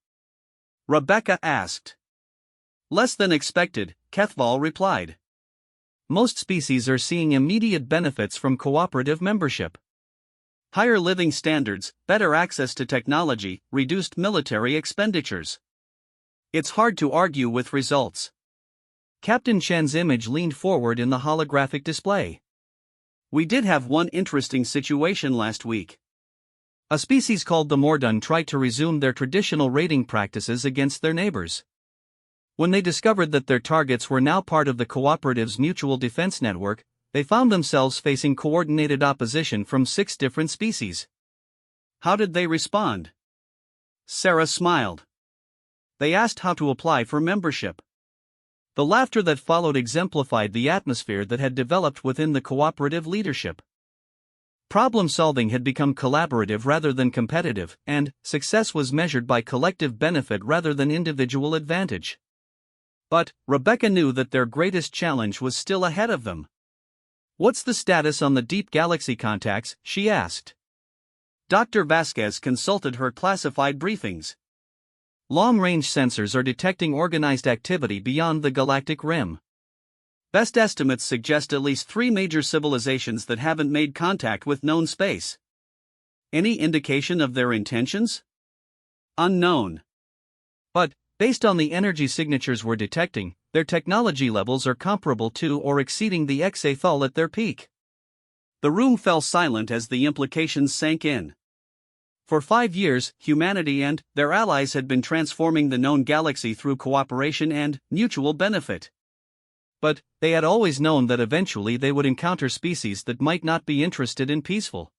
Rebecca asked. Less than expected, Kethval replied. Most species are seeing immediate benefits from cooperative membership. Higher living standards, better access to technology, reduced military expenditures. It's hard to argue with results. Captain Chen's image leaned forward in the holographic display. We did have one interesting situation last week. A species called the Mordun tried to resume their traditional raiding practices against their neighbors. When they discovered that their targets were now part of the cooperative's mutual defense network, they found themselves facing coordinated opposition from 6 different species. How did they respond? Sarah smiled. They asked how to apply for membership. The laughter that followed exemplified the atmosphere that had developed within the cooperative leadership. Problem solving had become collaborative rather than competitive, and success was measured by collective benefit rather than individual advantage. But Rebecca knew that their greatest challenge was still ahead of them. What's the status on the deep galaxy contacts? She asked. Dr. Vasquez consulted her classified briefings. Long-range sensors are detecting organized activity beyond the galactic rim. Best estimates suggest at least 3 major civilizations that haven't made contact with known space. Any indication of their intentions? Unknown. But, based on the energy signatures we're detecting, their technology levels are comparable to or exceeding the Exathol at their peak. The room fell silent as the implications sank in. For 5 years, humanity and their allies had been transforming the known galaxy through cooperation and mutual benefit. But they had always known that eventually they would encounter species that might not be interested in peaceful